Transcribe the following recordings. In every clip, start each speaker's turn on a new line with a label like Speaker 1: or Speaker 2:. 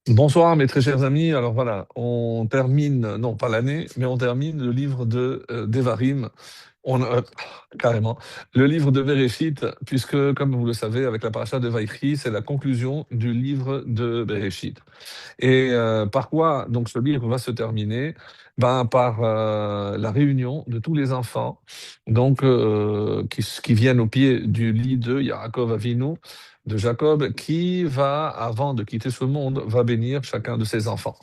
Speaker 1: Bonsoir mes très chers amis. Alors voilà, on termine, non pas l'année, mais on termine le livre de d'Evarim. Carrément, le livre de Bereshit, puisque comme vous le savez, avec la paracha de Vaïchi, c'est la conclusion du livre de Bereshit. Et par quoi donc ce livre va se terminer? Ben, par la réunion de tous les enfants donc, qui viennent au pied du lit de Yaakov Avinu, de Jacob, qui va, avant de quitter ce monde, va bénir chacun de ses enfants.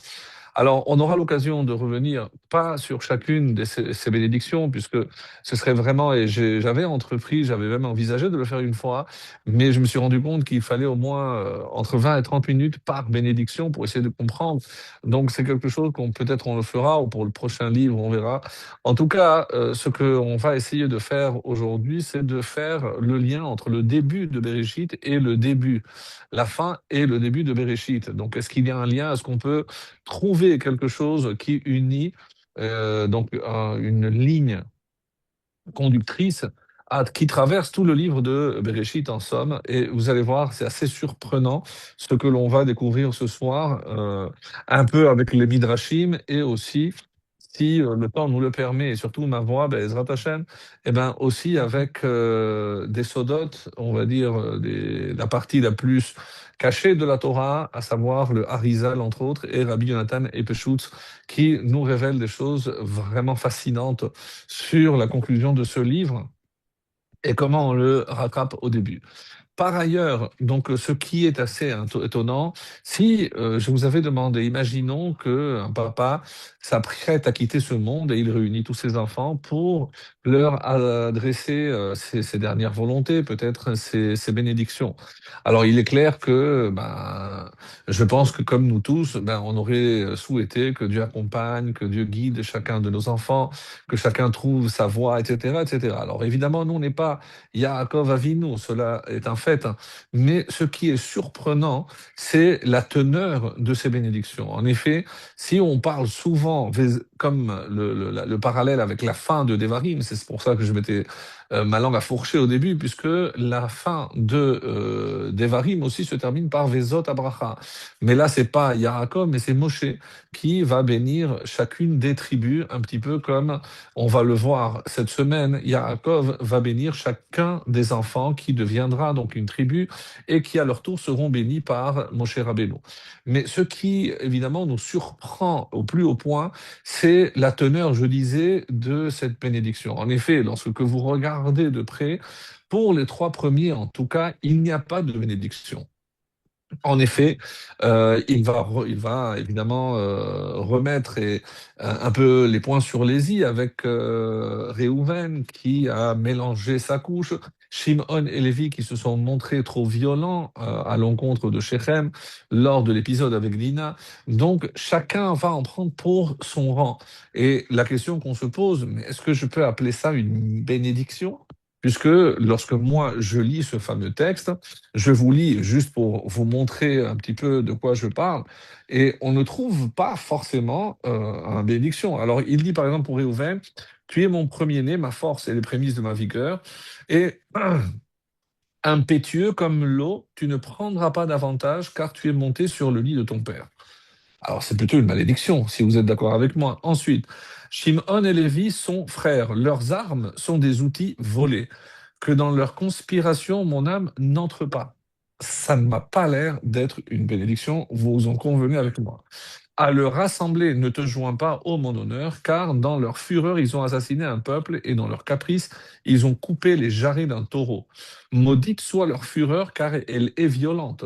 Speaker 1: Alors, on aura l'occasion de revenir, pas sur chacune de ces bénédictions, puisque ce serait vraiment, et j'avais entrepris, j'avais même envisagé de le faire une fois, mais je me suis rendu compte qu'il fallait au moins entre 20 et 30 minutes par bénédiction pour essayer de comprendre. Donc, c'est quelque chose qu'on peut-être on le fera, ou pour le prochain livre, on verra. En tout cas, ce qu'on va essayer de faire aujourd'hui, c'est de faire le lien entre le début de Bereshit et le début, la fin et le début de Bereshit. Donc, est-ce qu'il y a un lien? Est-ce qu'on peut trouver quelque chose qui unit une ligne conductrice qui traverse tout le livre de Bereshit en somme. Et vous allez voir, c'est assez surprenant ce que l'on va découvrir ce soir, un peu avec les Midrashim et aussi, si le temps nous le permet, et surtout ma voix, ben, Ezrat Hashem, et ben aussi avec des sodotes, on va dire la partie la plus cachée de la Torah, à savoir le Harizal entre autres, et Rabbi Yonatan Epeshutz, qui nous révèlent des choses vraiment fascinantes sur la conclusion de ce livre et comment on le rattrape au début. Par ailleurs, donc, ce qui est assez étonnant, si je vous avais demandé, imaginons qu'un papa s'apprête à quitter ce monde et il réunit tous ses enfants pour leur adresser ses dernières volontés, peut-être ses bénédictions. Alors, il est clair que ben, je pense que comme nous tous, ben, on aurait souhaité que Dieu accompagne, que Dieu guide chacun de nos enfants, que chacun trouve sa voie, etc., etc. Alors, évidemment, nous, on n'est pas Yaakov Avinu, cela est un fait. Hein. Mais ce qui est surprenant, c'est la teneur de ces bénédictions. En effet, si on parle souvent, comme le parallèle avec la fin de Devarim, c'est pour ça que je m'étais ma langue a fourché au début, puisque la fin de Devarim aussi se termine par Vezot Abracha. Mais là, c'est pas Yaakov, mais c'est Moshe qui va bénir chacune des tribus, un petit peu comme on va le voir cette semaine, Yaakov va bénir chacun des enfants qui deviendra donc une tribu et qui à leur tour seront bénis par Moshe Rabbeinu. Mais ce qui évidemment nous surprend au plus haut point, c'est la teneur, je disais, de cette bénédiction. En effet, lorsque vous regardez de près, pour les trois premiers en tout cas, il n'y a pas de bénédiction. En effet, il va évidemment remettre un peu les points sur les i avec Réhouven qui a mélangé sa couche, Shimon et Lévi qui se sont montrés trop violents à l'encontre de Shechem lors de l'épisode avec Dina. Donc chacun va en prendre pour son rang. Et la question qu'on se pose, mais est-ce que je peux appeler ça une bénédiction? Puisque lorsque moi je lis ce fameux texte, je vous lis juste pour vous montrer un petit peu de quoi je parle. Et on ne trouve pas forcément une bénédiction. Alors, il dit par exemple pour Réhouven, tu es mon premier-né, ma force et les prémices de ma vigueur. Et impétueux comme l'eau, tu ne prendras pas davantage car tu es monté sur le lit de ton père. Alors, c'est plutôt une malédiction, si vous êtes d'accord avec moi. Ensuite, Shimon et Lévi sont frères. Leurs armes sont des outils volés. Que dans leur conspiration, mon âme n'entre pas. Ça ne m'a pas l'air d'être une bénédiction, vous en convenez avec moi. À leur rassembler, ne te joins pas, ô mon honneur, car dans leur fureur, ils ont assassiné un peuple, et dans leur caprice, ils ont coupé les jarrets d'un taureau. Maudite soit leur fureur, car elle est violente.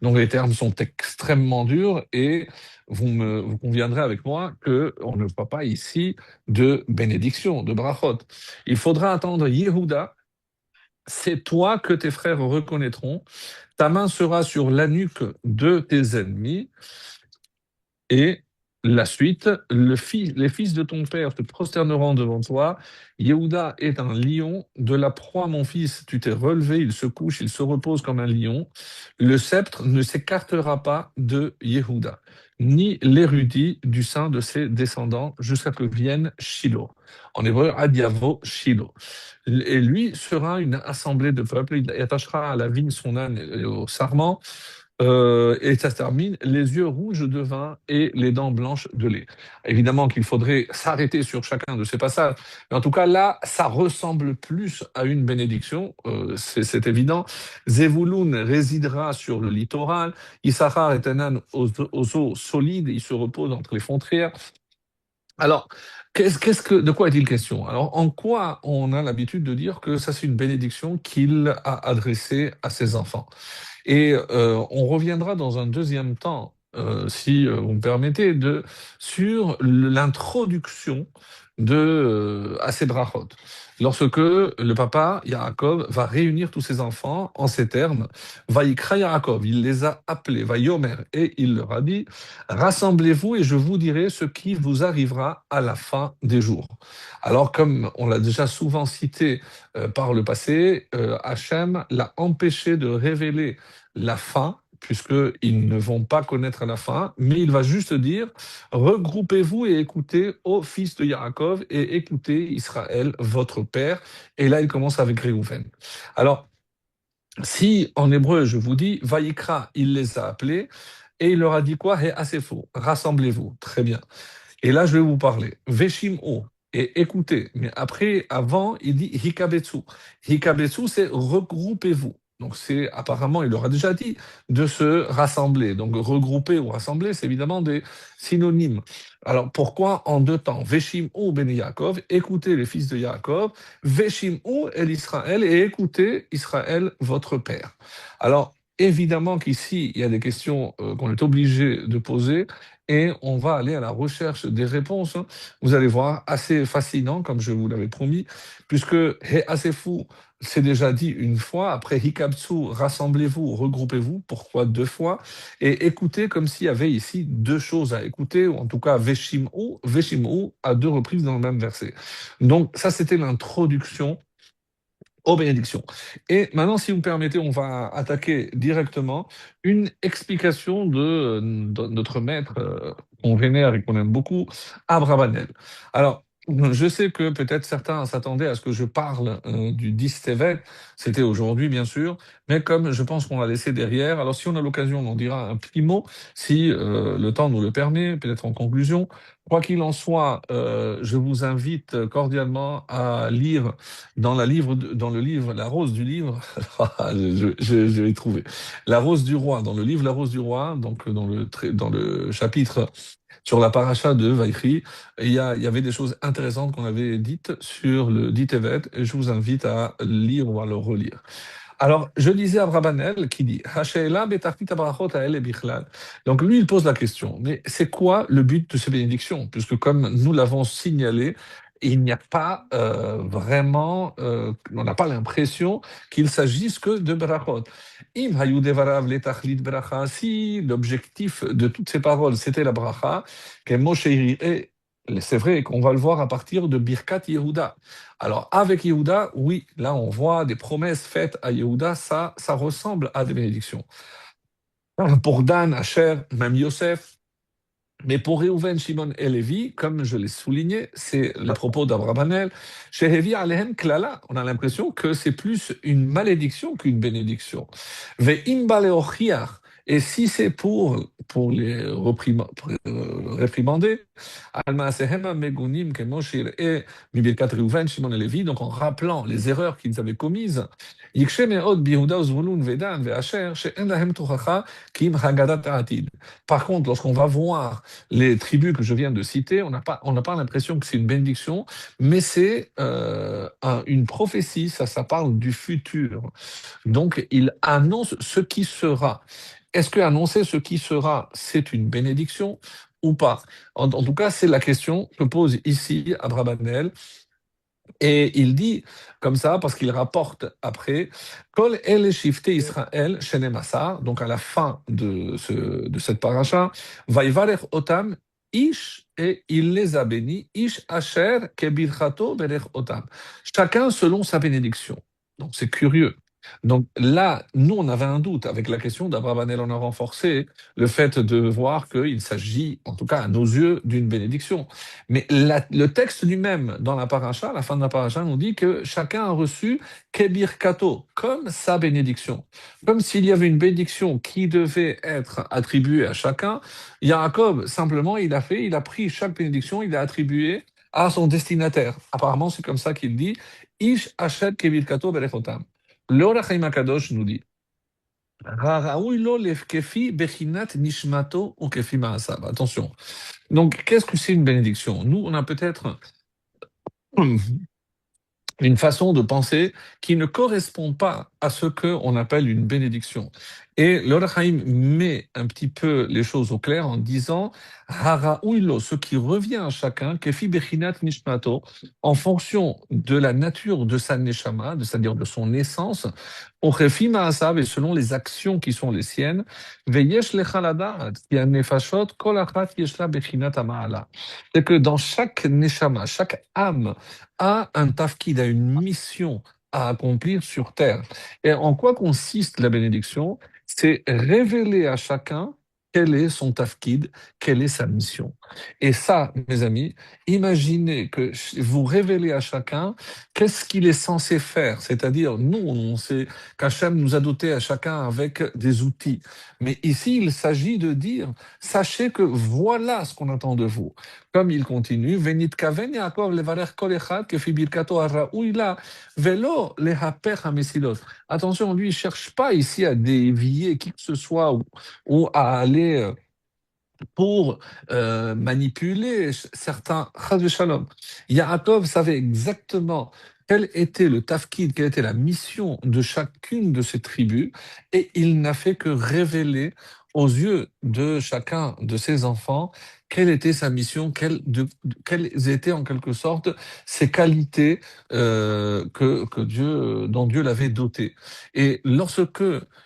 Speaker 1: Donc les termes sont extrêmement durs, et vous conviendrez avec moi qu'on ne voit pas ici de bénédiction, de brachot. Il faudra attendre Yehuda, c'est toi que tes frères reconnaîtront, ta main sera sur la nuque de tes ennemis, et La suite, les fils de ton père se prosterneront devant toi. Yehuda est un lion. De la proie, mon fils, tu t'es relevé, il se couche, il se repose comme un lion. Le sceptre ne s'écartera pas de Yehuda, ni l'érudit du sein de ses descendants, jusqu'à que vienne Shiloh. En hébreu, Adiavo Shiloh. Et lui sera une assemblée de peuples, il attachera à la vigne son âne et au sarment. Et ça se termine, les yeux rouges de vin et les dents blanches de lait. Évidemment qu'il faudrait s'arrêter sur chacun de ces passages, mais en tout cas là, ça ressemble plus à une bénédiction, c'est évident. Zevulun résidera sur le littoral, Issachar est un âne aux eaux solides, il se repose entre les frontières. Alors, de quoi est-il question? Alors, en quoi on a l'habitude de dire que ça c'est une bénédiction qu'il a adressée à ses enfants? Et on reviendra dans un deuxième temps, si vous me permettez, sur l'introduction à ces brachot. Lorsque le papa, Yaakov, va réunir tous ses enfants en ces termes, Vaïkra Yaakov, il les a appelés, Vaïomer, et il leur a dit, rassemblez-vous et je vous dirai ce qui vous arrivera à la fin des jours. Alors, comme on l'a déjà souvent cité par le passé, Hachem l'a empêché de révéler la fin, puisqu'ils ne vont pas connaître la fin, mais il va juste dire, regroupez-vous et écoutez, ô fils de Yaakov, et écoutez Israël, votre père. Et là, il commence avec Réhouven. Alors, si en hébreu, je vous dis, Vaïkra, il les a appelés, et il leur a dit quoi? Hé, assez faux, rassemblez-vous. Très bien. Et là, je vais vous parler. Veshim'o, et écoutez. Mais après, avant, il dit hikabetsu. Hikabetsu, c'est regroupez-vous. Donc, c'est apparemment, il leur a déjà dit de se rassembler. Donc, regrouper ou rassembler, c'est évidemment des synonymes. Alors, pourquoi en deux temps? Veshim'o ben Yaakov, écoutez les fils de Yaakov. Veshim'o el Israël, et écoutez Israël, votre père. Alors, évidemment qu'ici, il y a des questions qu'on est obligé de poser et on va aller à la recherche des réponses. Vous allez voir, assez fascinant, comme je vous l'avais promis, puisque He assez fou, c'est déjà dit une fois, après Hikabtsu, rassemblez-vous, regroupez-vous, pourquoi deux fois, et écoutez comme s'il y avait ici deux choses à écouter, ou en tout cas Veshim'u à deux reprises dans le même verset. Donc ça, c'était l'introduction aux bénédictions. Et maintenant, si vous me permettez, on va attaquer directement une explication de notre maître qu'on vénère et qu'on aime beaucoup, Abravanel. Alors, je sais que peut-être certains s'attendaient à ce que je parle du 10 Tevet, c'était aujourd'hui bien sûr, mais comme je pense qu'on l'a laissé derrière, alors si on a l'occasion, on en dira un petit mot, si le temps nous le permet, peut-être en conclusion. Quoi qu'il en soit, je vous invite cordialement à lire dans le livre La Rose du Livre, je vais y trouver. La Rose du Roi, dans le livre La Rose du Roi, donc dans le chapitre sur la paracha de Vaïchi, il y avait des choses intéressantes qu'on avait dites sur le dit Evet, et je vous invite à lire ou à le relire. Alors, je lisais Abrabanel qui dit Hashe'ela betachlit habrachot ha'ele bichlal. Donc, lui, il pose la question, mais c'est quoi le but de ces bénédictions? Puisque, comme nous l'avons signalé, il n'y a pas vraiment, on n'a pas l'impression qu'il s'agisse que de brachot. Im hayu devarav letachlit bracha, si l'objectif de toutes ces paroles, c'était la bracha, que Moshe et c'est vrai qu'on va le voir à partir de Birkat Yehuda. Alors, avec Yehuda, oui, là, on voit des promesses faites à Yehuda, ça ressemble à des bénédictions. Pour Dan, Asher, même Yosef, mais pour Reuven, Shimon et Lévi, comme je l'ai souligné, c'est les propos d'Abrabanel, chez Hevi Alehem Klala, on a l'impression que c'est plus une malédiction qu'une bénédiction. Ve'imba leochiach, et si c'est pour les réprimander, Almaasehem megunim kemoshir et Mibirkat Reuven, Shimon et Lévi, donc en rappelant les erreurs qu'ils avaient commises, Yikshe me'od bihuda uzvulun ve'dan ve'asher, she'en lahem tochacha kim hagadat ha'atid. Par contre, lorsqu'on va voir les tribus que je viens de citer, on n'a pas l'impression que c'est une bénédiction, mais c'est une prophétie, ça parle du futur. Donc, il annonce ce qui sera. Est-ce que annoncer ce qui sera, c'est une bénédiction ou pas? En tout cas, c'est la question que pose ici Abrabanel. Et il dit comme ça, parce qu'il rapporte après, Kol el shifte Israël, shenem asar, donc à la fin de cette paracha, Vaivarech otam Ish, et il les a bénis, Ish Asher Kebirchato Berech Otam. Chacun selon sa bénédiction. Donc c'est curieux. Donc là, nous, on avait un doute avec la question d'Abravanel. On a renforcé le fait de voir qu'il s'agit, en tout cas à nos yeux, d'une bénédiction. Mais le texte lui-même, dans la paracha, la fin de la paracha, nous dit que chacun a reçu Kebir Kato, comme sa bénédiction. Comme s'il y avait une bénédiction qui devait être attribuée à chacun. Jacob, simplement, il a pris chaque bénédiction, il l'a attribuée à son destinataire. Apparemment, c'est comme ça qu'il dit Ish Asher Kebir Kato Berechotam. L'Or HaChaim HaKadosh nous dit Raraoui lo lefkefi bechinat nishmato ou kefi ma'asav. Attention. Donc, qu'est-ce que c'est une bénédiction? Nous, on a peut-être une façon de penser qui ne correspond pas à ce qu'on appelle une bénédiction. Et le Chaim met un petit peu les choses au clair en disant Haraouilo, ce qui revient à chacun, kefi bechinat nishmato, en fonction de la nature de sa neshama, c'est-à-dire de son essence, ochefi ma'asav, et selon les actions qui sont les siennes, veyesh lecha ladat, ki hanefashot kol achat yesh la bechinat ha'ma'ala. C'est que dans chaque neshama, chaque âme a un tafkid, a une mission à accomplir sur terre. Et en quoi consiste la bénédiction? C'est révéler à chacun quel est son tafkid, quelle est sa mission. Et ça, mes amis, imaginez que vous révélez à chacun qu'est-ce qu'il est censé faire. C'est-à-dire, nous, on sait qu'Hachem nous a dotés à chacun avec des outils. Mais ici, il s'agit de dire, sachez que voilà ce qu'on attend de vous. Comme il continue, Venit kaven Yaakov levarer kol echad kefi birkato haraoui la velo lehaper hamesilot. Attention, lui, il cherche pas ici à dévier qui que ce soit ou à aller pour manipuler certains. Chas v'shalom. Yaakov savait exactement quel était le tafkid, quelle était la mission de chacune de ces tribus, et il n'a fait que révéler aux yeux de chacun de ses enfants quelle était sa mission, quelles étaient en quelque sorte ses qualités dont Dieu l'avait doté. Et lorsque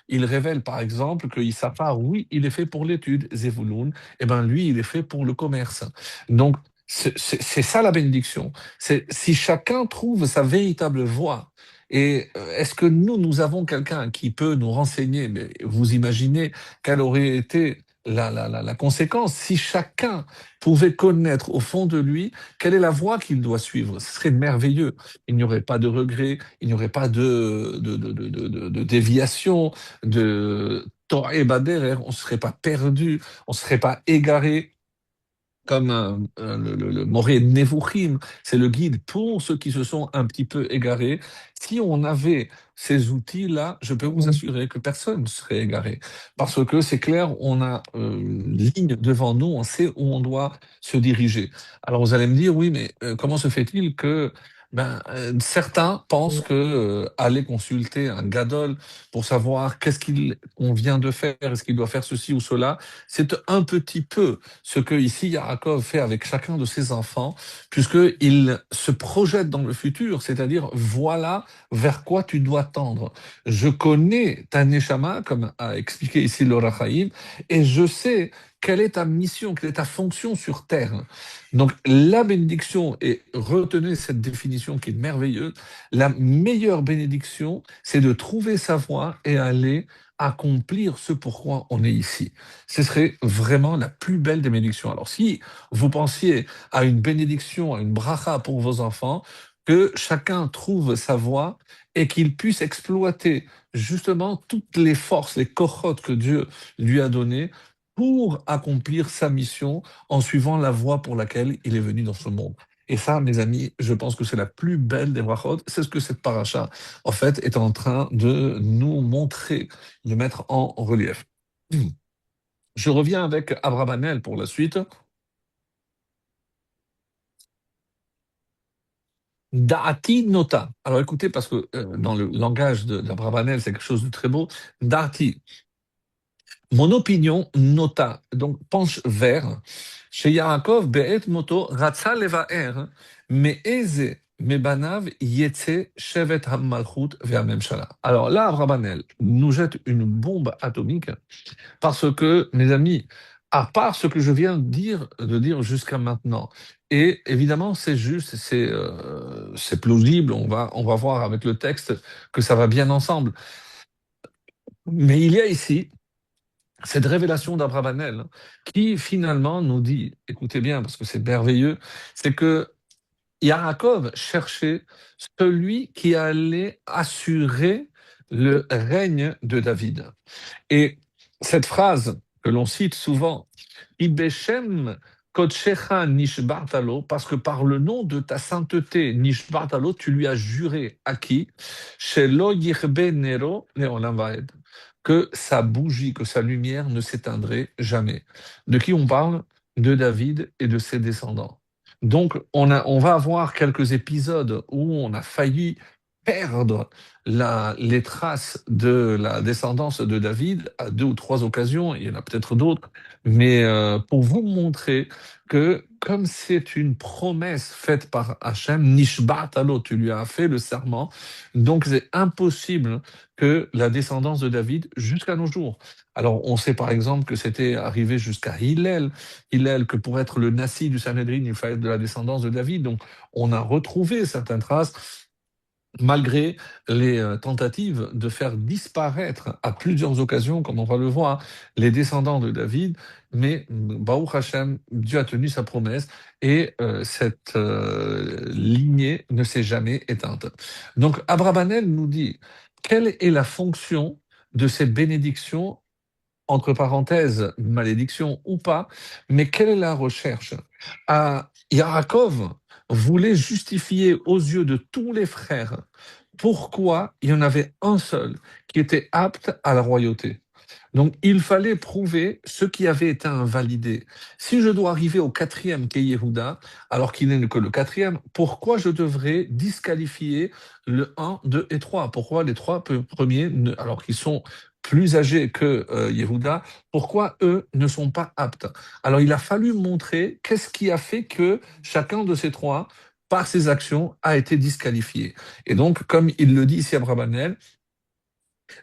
Speaker 1: il révèle par exemple que Issachar, oui, il est fait pour l'étude, Zevulun, eh ben lui, il est fait pour le commerce. Donc, c'est ça la bénédiction. C'est si chacun trouve sa véritable voie. Et est-ce que nous avons quelqu'un qui peut nous renseigner, mais vous imaginez quelle aurait été la conséquence si chacun pouvait connaître au fond de lui quelle est la voie qu'il doit suivre. Ce serait merveilleux. Il n'y aurait pas de regrets, il n'y aurait pas de déviation, de Torah et Bader, on ne serait pas perdu, on ne serait pas égaré comme le Moré Nevuchim, c'est le guide pour ceux qui se sont un petit peu égarés. Si on avait ces outils-là, je peux vous assurer que personne ne serait égaré. Parce que c'est clair, on a une ligne devant nous, on sait où on doit se diriger. Alors vous allez me dire, oui, mais comment se fait-il que certains pensent que aller consulter un gadol pour savoir qu'est-ce qu'il convient de faire, est-ce qu'il doit faire ceci ou cela, c'est un petit peu ce que ici Yaakov fait avec chacun de ses enfants, puisqu'il se projette dans le futur, c'est-à-dire voilà vers quoi tu dois tendre. Je connais ta neshama, comme a expliqué ici le Rachaim, et je sais quelle est ta mission, quelle est ta fonction sur terre. Donc la bénédiction, et retenez cette définition qui est merveilleuse, la meilleure bénédiction, c'est de trouver sa voie et aller accomplir ce pourquoi on est ici. Ce serait vraiment la plus belle des bénédictions. Alors si vous pensiez à une bénédiction, à une bracha pour vos enfants, que chacun trouve sa voie et qu'il puisse exploiter justement toutes les forces, les cohortes que Dieu lui a données pour accomplir sa mission en suivant la voie pour laquelle il est venu dans ce monde. Et ça, mes amis, je pense que c'est la plus belle des brachot. C'est ce que cette paracha, en fait, est en train de nous montrer, de mettre en relief. Je reviens avec Abravanel pour la suite. Da'ati nota. Alors écoutez, parce que dans le langage d'Abravanel, c'est quelque chose de très beau. Da'ati. Mon opinion nota, donc penche vers, chez Yaakov, be'et moto, ratza levaer, me'eze, mebanav, yetse, shevet ha-malchut, ve'ha-memshala. Alors là, Abravanel nous jette une bombe atomique parce que, mes amis, à part ce que je viens de dire jusqu'à maintenant. Et évidemment, c'est juste, c'est plausible. On va voir avec le texte que ça va bien ensemble. Mais il y a ici cette révélation d'Abravanel qui finalement nous dit, écoutez bien, parce que c'est merveilleux, c'est que Yaakov cherchait celui qui allait assurer le règne de David. Et cette phrase que l'on cite souvent, Ibeshem Kodshecha Nishbartalo, parce que par le nom de ta sainteté, Nishbartalo, tu lui as juré à qui? Shelo Yirbe Nero Leolam Vaed, que sa bougie, que sa lumière ne s'éteindrait jamais. De qui on parle? De David et de ses descendants. Donc, on va avoir quelques épisodes où on a failli perdre les traces de la descendance de David à deux ou trois occasions, il y en a peut-être d'autres, mais pour vous montrer que comme c'est une promesse faite par Hachem, Nishbat alo, tu lui as fait le serment, donc c'est impossible que la descendance de David jusqu'à nos jours. Alors on sait par exemple que c'était arrivé jusqu'à Hillel, que pour être le Nassi du Sanhédrin, il fallait être de la descendance de David, donc on a retrouvé certaines traces malgré les tentatives de faire disparaître à plusieurs occasions, comme on va le voir, les descendants de David, mais Baruch Hashem, Dieu a tenu sa promesse et cette lignée ne s'est jamais éteinte. Donc Abrabanel nous dit, quelle est la fonction de cette bénédiction, entre parenthèses, malédiction ou pas, mais quelle est la recherche? Yaakov voulait justifier aux yeux de tous les frères pourquoi il y en avait un seul qui était apte à la royauté. Donc, il fallait prouver ce qui avait été invalidé. Si je dois arriver au quatrième, qui est Yehuda, alors qu'il n'est que le quatrième, pourquoi je devrais disqualifier le un, 2 et 3? Pourquoi les trois premiers, alors qu'ils sont plus âgés que Yehuda, pourquoi eux ne sont pas aptes? Alors, il a fallu montrer qu'est-ce qui a fait que chacun de ces trois, par ses actions, a été disqualifié. Et donc, comme il le dit ici à Brabanel,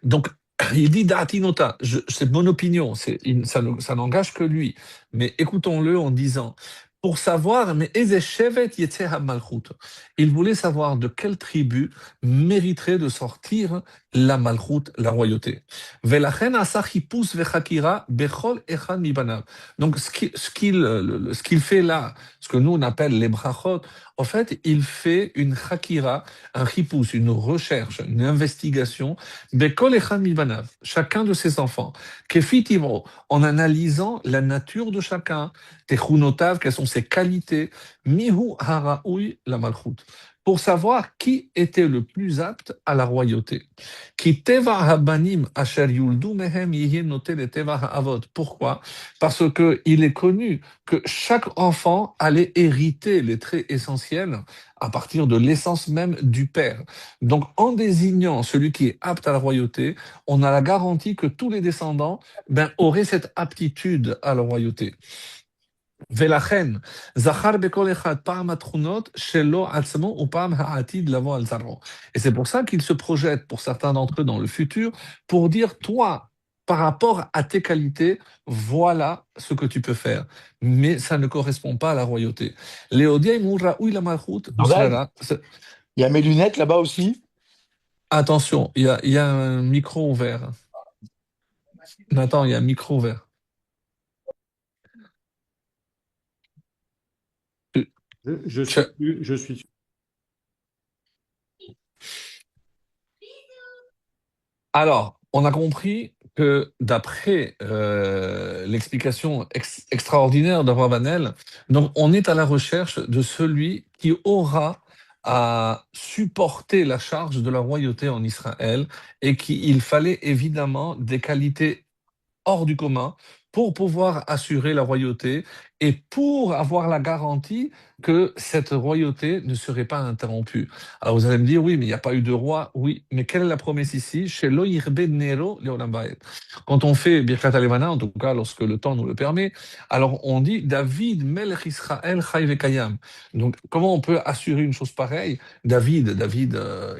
Speaker 1: donc, il dit Da'atinota, c'est mon opinion, ça n'engage que lui. Mais écoutons-le en disant, pour savoir, mais Eze Shevet Yetzer HaMalchut, il voulait savoir de quelle tribu mériterait de sortir la Malchut, la royauté. Velachen asa chipus vechakira bechol echad mibanav. Donc, ce qu'il fait là, ce que nous on appelle les brachot, en fait, il fait une chakira, un chipus, une recherche, une investigation Bekol echad mibanav, chacun de ses enfants, Kefitivro, en analysant la nature de chacun, Techunotav, quelles sont ses qualités, Mihu haraoui la malchut, pour savoir qui était le plus apte à la royauté. Ki teva habanim asher yuldu mehem yihi noté le teva haavot. Pourquoi? Parce que il est connu que chaque enfant allait hériter les traits essentiels à partir de l'essence même du père. Donc, en désignant celui qui est apte à la royauté, on a la garantie que tous les descendants auraient cette aptitude à la royauté. Velachen, zachar bekol echad pa'am atchunot shelo atzmo ou pa'am ha'atid lavo al zaro. Et c'est pour ça qu'ils se projettent, pour certains d'entre eux, dans le futur, pour dire, toi, par rapport à tes qualités, voilà ce que tu peux faire. Mais ça ne correspond pas à la royauté. Léodia imura ou la malchut,
Speaker 2: Jordan, il y a mes lunettes là-bas aussi.
Speaker 1: attention, il y a un micro ouvert. Nathan, il y a un micro ouvert.
Speaker 2: Je suis,
Speaker 1: Tu-
Speaker 2: je suis.
Speaker 1: Alors, on a compris que d'après l'explication extraordinaire d'Abraham Vanel, donc on est à la recherche de celui qui aura à supporter la charge de la royauté en Israël et qu'il fallait évidemment des qualités hors du commun pour pouvoir assurer la royauté et pour avoir la garantie que cette royauté ne serait pas interrompue. Alors vous allez me dire, oui, mais il n'y a pas eu de roi. Oui, mais quelle est la promesse ici? Chez Lo Yirbe Nero Leolam Vaed. Quand on fait Birkat Alevana, en tout cas lorsque le temps nous le permet, alors on dit David Melech Israël Chai Vekayam. Donc comment on peut assurer une chose pareille? David,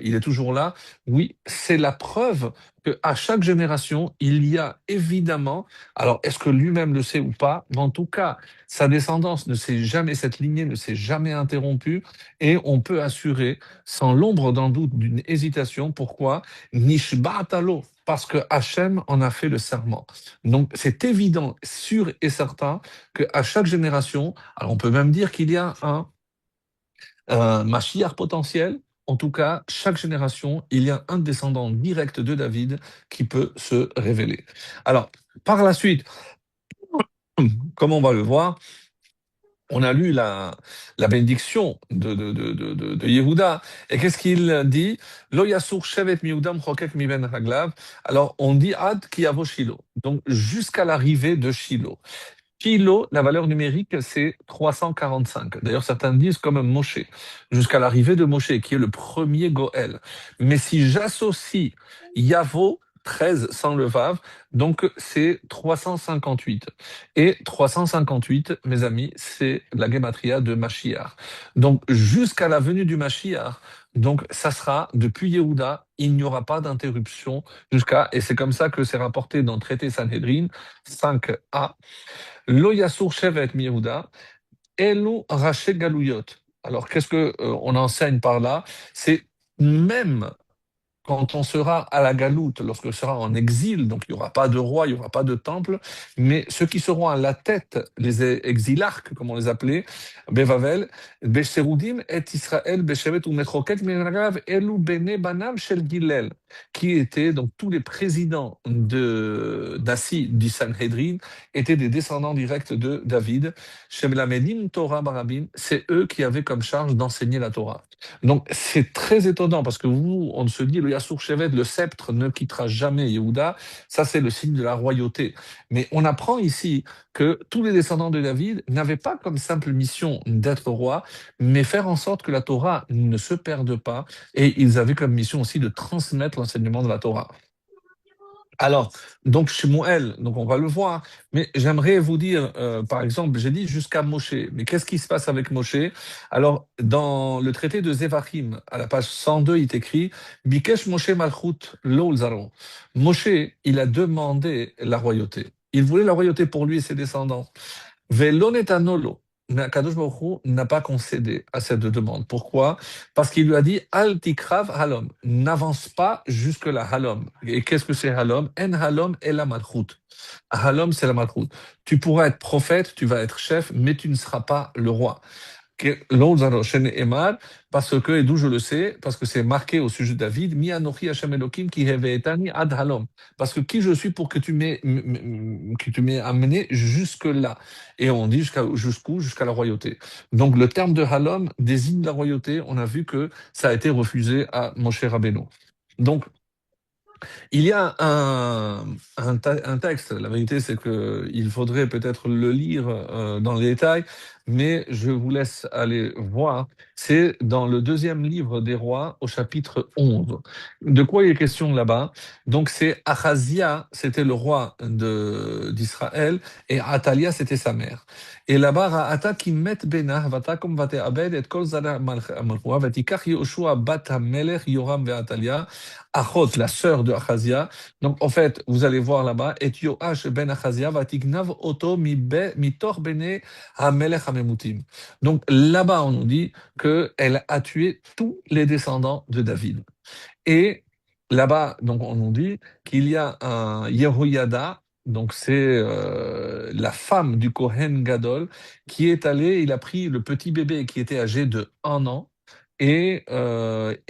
Speaker 1: il est toujours là. Oui, c'est la preuve qu'à chaque génération, il y a évidemment, alors est-ce que lui-même le sait ou pas, mais en tout cas, sa descendance ne s'est jamais, cette lignée ne s'est jamais interrompue, et on peut assurer, sans l'ombre d'un doute, d'une hésitation, pourquoi? Nishba'atalo, parce que Hachem en a fait le serment. Donc, c'est évident, sûr et certain, qu'à chaque génération, alors on peut même dire qu'il y a un Mashiach potentiel. En tout cas, chaque génération, il y a un descendant direct de David qui peut se révéler. Alors, par la suite, comme on va le voir, on a lu la bénédiction de Yehuda. Et qu'est-ce qu'il dit? Lo yasur shevet mi Yehuda mchokek mi ben raglav. Alors, on dit ad ki yavo Shilo. Donc, jusqu'à l'arrivée de Shilo. Shilo, la valeur numérique, c'est 345. D'ailleurs, certains disent comme Moshe, jusqu'à l'arrivée de Moshe, qui est le premier Goël. Mais si j'associe Yavo, 13 sans le Vav, donc c'est 358. Et 358, mes amis, c'est la Gematria de Mashiach. Donc, jusqu'à la venue du Mashiach, donc ça sera, depuis Yehuda, il n'y aura pas d'interruption jusqu'à, et c'est comme ça que c'est rapporté dans le traité Sanhedrin 5a, Lo Yasur Shevet mi Yehuda, Elu Raché Galouyot. Alors, qu'est-ce que on enseigne par là? C'est même quand on sera à la galoute, lorsque sera en exil, donc il n'y aura pas de roi, il n'y aura pas de temple, mais ceux qui seront à la tête, les exilarques, comme on les appelait, Bevavel, Becherudim et Israël, Bechevet ou Metroket, Menagav, Elu Bene Banav Shel Gilel, qui étaient donc tous les présidents d'Assi, du Sanhedrin, étaient des descendants directs de David. Shemlamedim Torah Barabim, c'est eux qui avaient comme charge d'enseigner la Torah. Donc c'est très étonnant parce que vous, on se dit le Yasur Shevet, le sceptre ne quittera jamais Yehuda, ça c'est le signe de la royauté. Mais on apprend ici que tous les descendants de David n'avaient pas comme simple mission d'être roi, mais faire en sorte que la Torah ne se perde pas, et ils avaient comme mission aussi de transmettre l'enseignement de la Torah. Alors, donc Shmuel, donc on va le voir, mais j'aimerais vous dire, par exemple, j'ai dit jusqu'à Moshe, mais qu'est-ce qui se passe avec Moshe? Alors, dans le traité de Zévarim, à la page 102, il est écrit, Bikesh Moshe Malchut Lo Zaron. Moshe, il a demandé la royauté. Il voulait la royauté pour lui et ses descendants. Velo netanolo. Mais Akadosh Baruch Hu n'a pas concédé à cette demande. Pourquoi? Parce qu'il lui a dit Al tikrav halom, n'avance pas jusque la halom. Et qu'est-ce que c'est halom? En halom est la malchut. Halom, c'est la malchut. Tu pourras être prophète, tu vas être chef, mais tu ne seras pas le roi. Parce que, et d'où je le sais, parce que c'est marqué au sujet de David, Mi anochi Hashem Elokim ki heveetani ad halom. Parce que qui je suis pour que tu m'aies amené jusque-là. Et on dit jusqu'où? Jusqu'à la royauté. Donc le terme de halom désigne la royauté. On a vu que ça a été refusé à Moshe Rabbeinu. Donc, il y a un texte, la vérité c'est qu'il faudrait peut-être le lire dans les détails, mais je vous laisse aller voir. C'est dans le deuxième livre des rois au chapitre 11. De quoi il est question là-bas? Donc c'est Achazia, c'était le roi d'Israël, et Atalia, c'était sa mère. Et là-bas, Ra'ata ki met bena, vatakom vate'abed et kol zara malchua, vatikach Yehoshua bat hamelech Yoram ve'Atalia, Achot, la sœur de Achazia. Donc, en fait, vous allez voir là-bas, et Yoash ben Achazia va tignav oto mitor bene hamelech hamemutim. Donc, là-bas, on nous dit qu'elle a tué tous les descendants de David. Et là-bas, donc, on nous dit qu'il y a un Yehoyada, donc c'est la femme du Kohen Gadol, qui est allé, il a pris le petit bébé qui était âgé de 1 an, et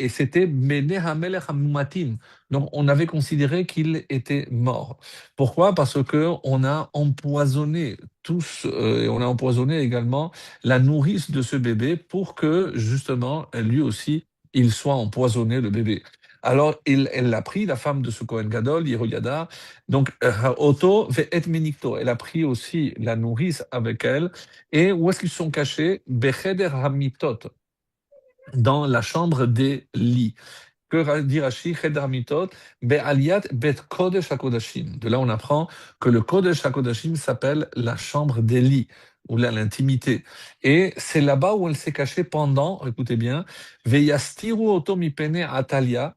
Speaker 1: c'était Bene Hamelech Hamumatim. Donc on avait considéré qu'il était mort. Pourquoi? Parce que on a empoisonné tous, et on a empoisonné également la nourrice de ce bébé pour que justement lui aussi il soit empoisonné, le bébé. Alors elle l'a pris, la femme de ce Kohen Gadol, Yehoyada. Donc Otto ve'et menikto. Elle a pris aussi la nourrice avec elle. Et où est-ce qu'ils sont cachés? Becheder Hamitot, dans la chambre des lits. Que dit Rashi? Cheder Mitot, Be'aliat Bet Kodesh HaKodashim. De là, on apprend que le Kodesh HaKodashim s'appelle la chambre des lits, ou l'intimité. Et c'est là-bas où elle s'est cachée pendant, écoutez bien, Veyastiru Oto Mipene Atalia,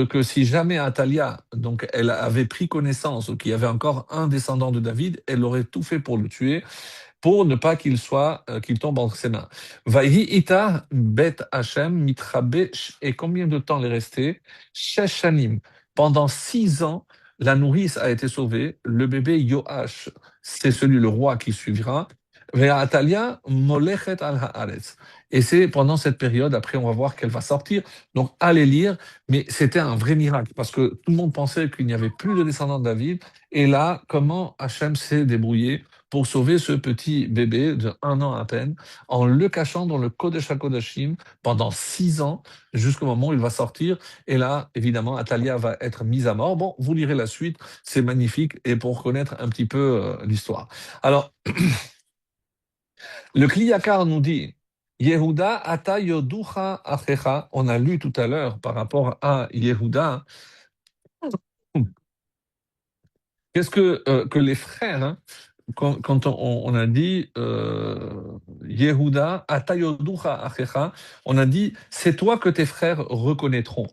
Speaker 1: que si jamais Atalia, donc elle avait pris connaissance qu'il y avait encore un descendant de David, elle aurait tout fait pour le tuer, pour ne pas qu'il tombe entre ses mains. Vaïhi ita bet Hashem mitrabe, et combien de temps il est resté? Sheshanim. Pendant 6 ans, la nourrice a été sauvée. Le bébé Yoash, c'est celui, le roi qui suivra. Ve'atalia molechet al haaretz. Et c'est pendant cette période, après on va voir qu'elle va sortir. Donc allez lire, mais c'était un vrai miracle parce que tout le monde pensait qu'il n'y avait plus de descendants de David. Et là, comment Hachem s'est débrouillé pour sauver ce petit bébé de 1 an à peine, en le cachant dans le Kodesh HaKodashim pendant 6 ans, jusqu'au moment où il va sortir. Et là, évidemment, Atalia va être mise à mort. Bon, vous lirez la suite, c'est magnifique, et pour connaître un petit peu l'histoire. Alors, le Kliyakar nous dit, Yehuda ata yoducha achecha, on a lu tout à l'heure par rapport à Yehuda, qu'est-ce que les frères, hein, quand on a dit Yehuda, Atayoducha Achecha, on a dit c'est toi que tes frères reconnaîtront.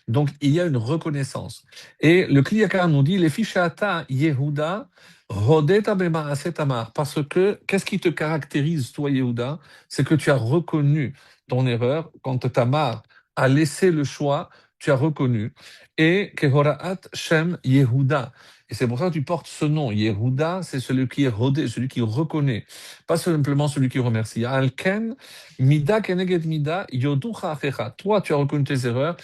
Speaker 1: Donc il y a une reconnaissance. Et le Kliyakar nous dit les fichata Yehuda, Rodeta Bemaaset Tamar. Parce que qu'est-ce qui te caractérise, toi Yehuda? C'est que tu as reconnu ton erreur quand Tamar a laissé le choix. Tu as reconnu. Et Kehoraat Shem Yehuda. Et c'est pour ça que tu portes ce nom. Yehuda, c'est celui qui est rodé, celui qui reconnaît, pas simplement celui qui remercie. Alken, mida keneged mida, yoducha achecha. Toi, tu as reconnu tes erreurs,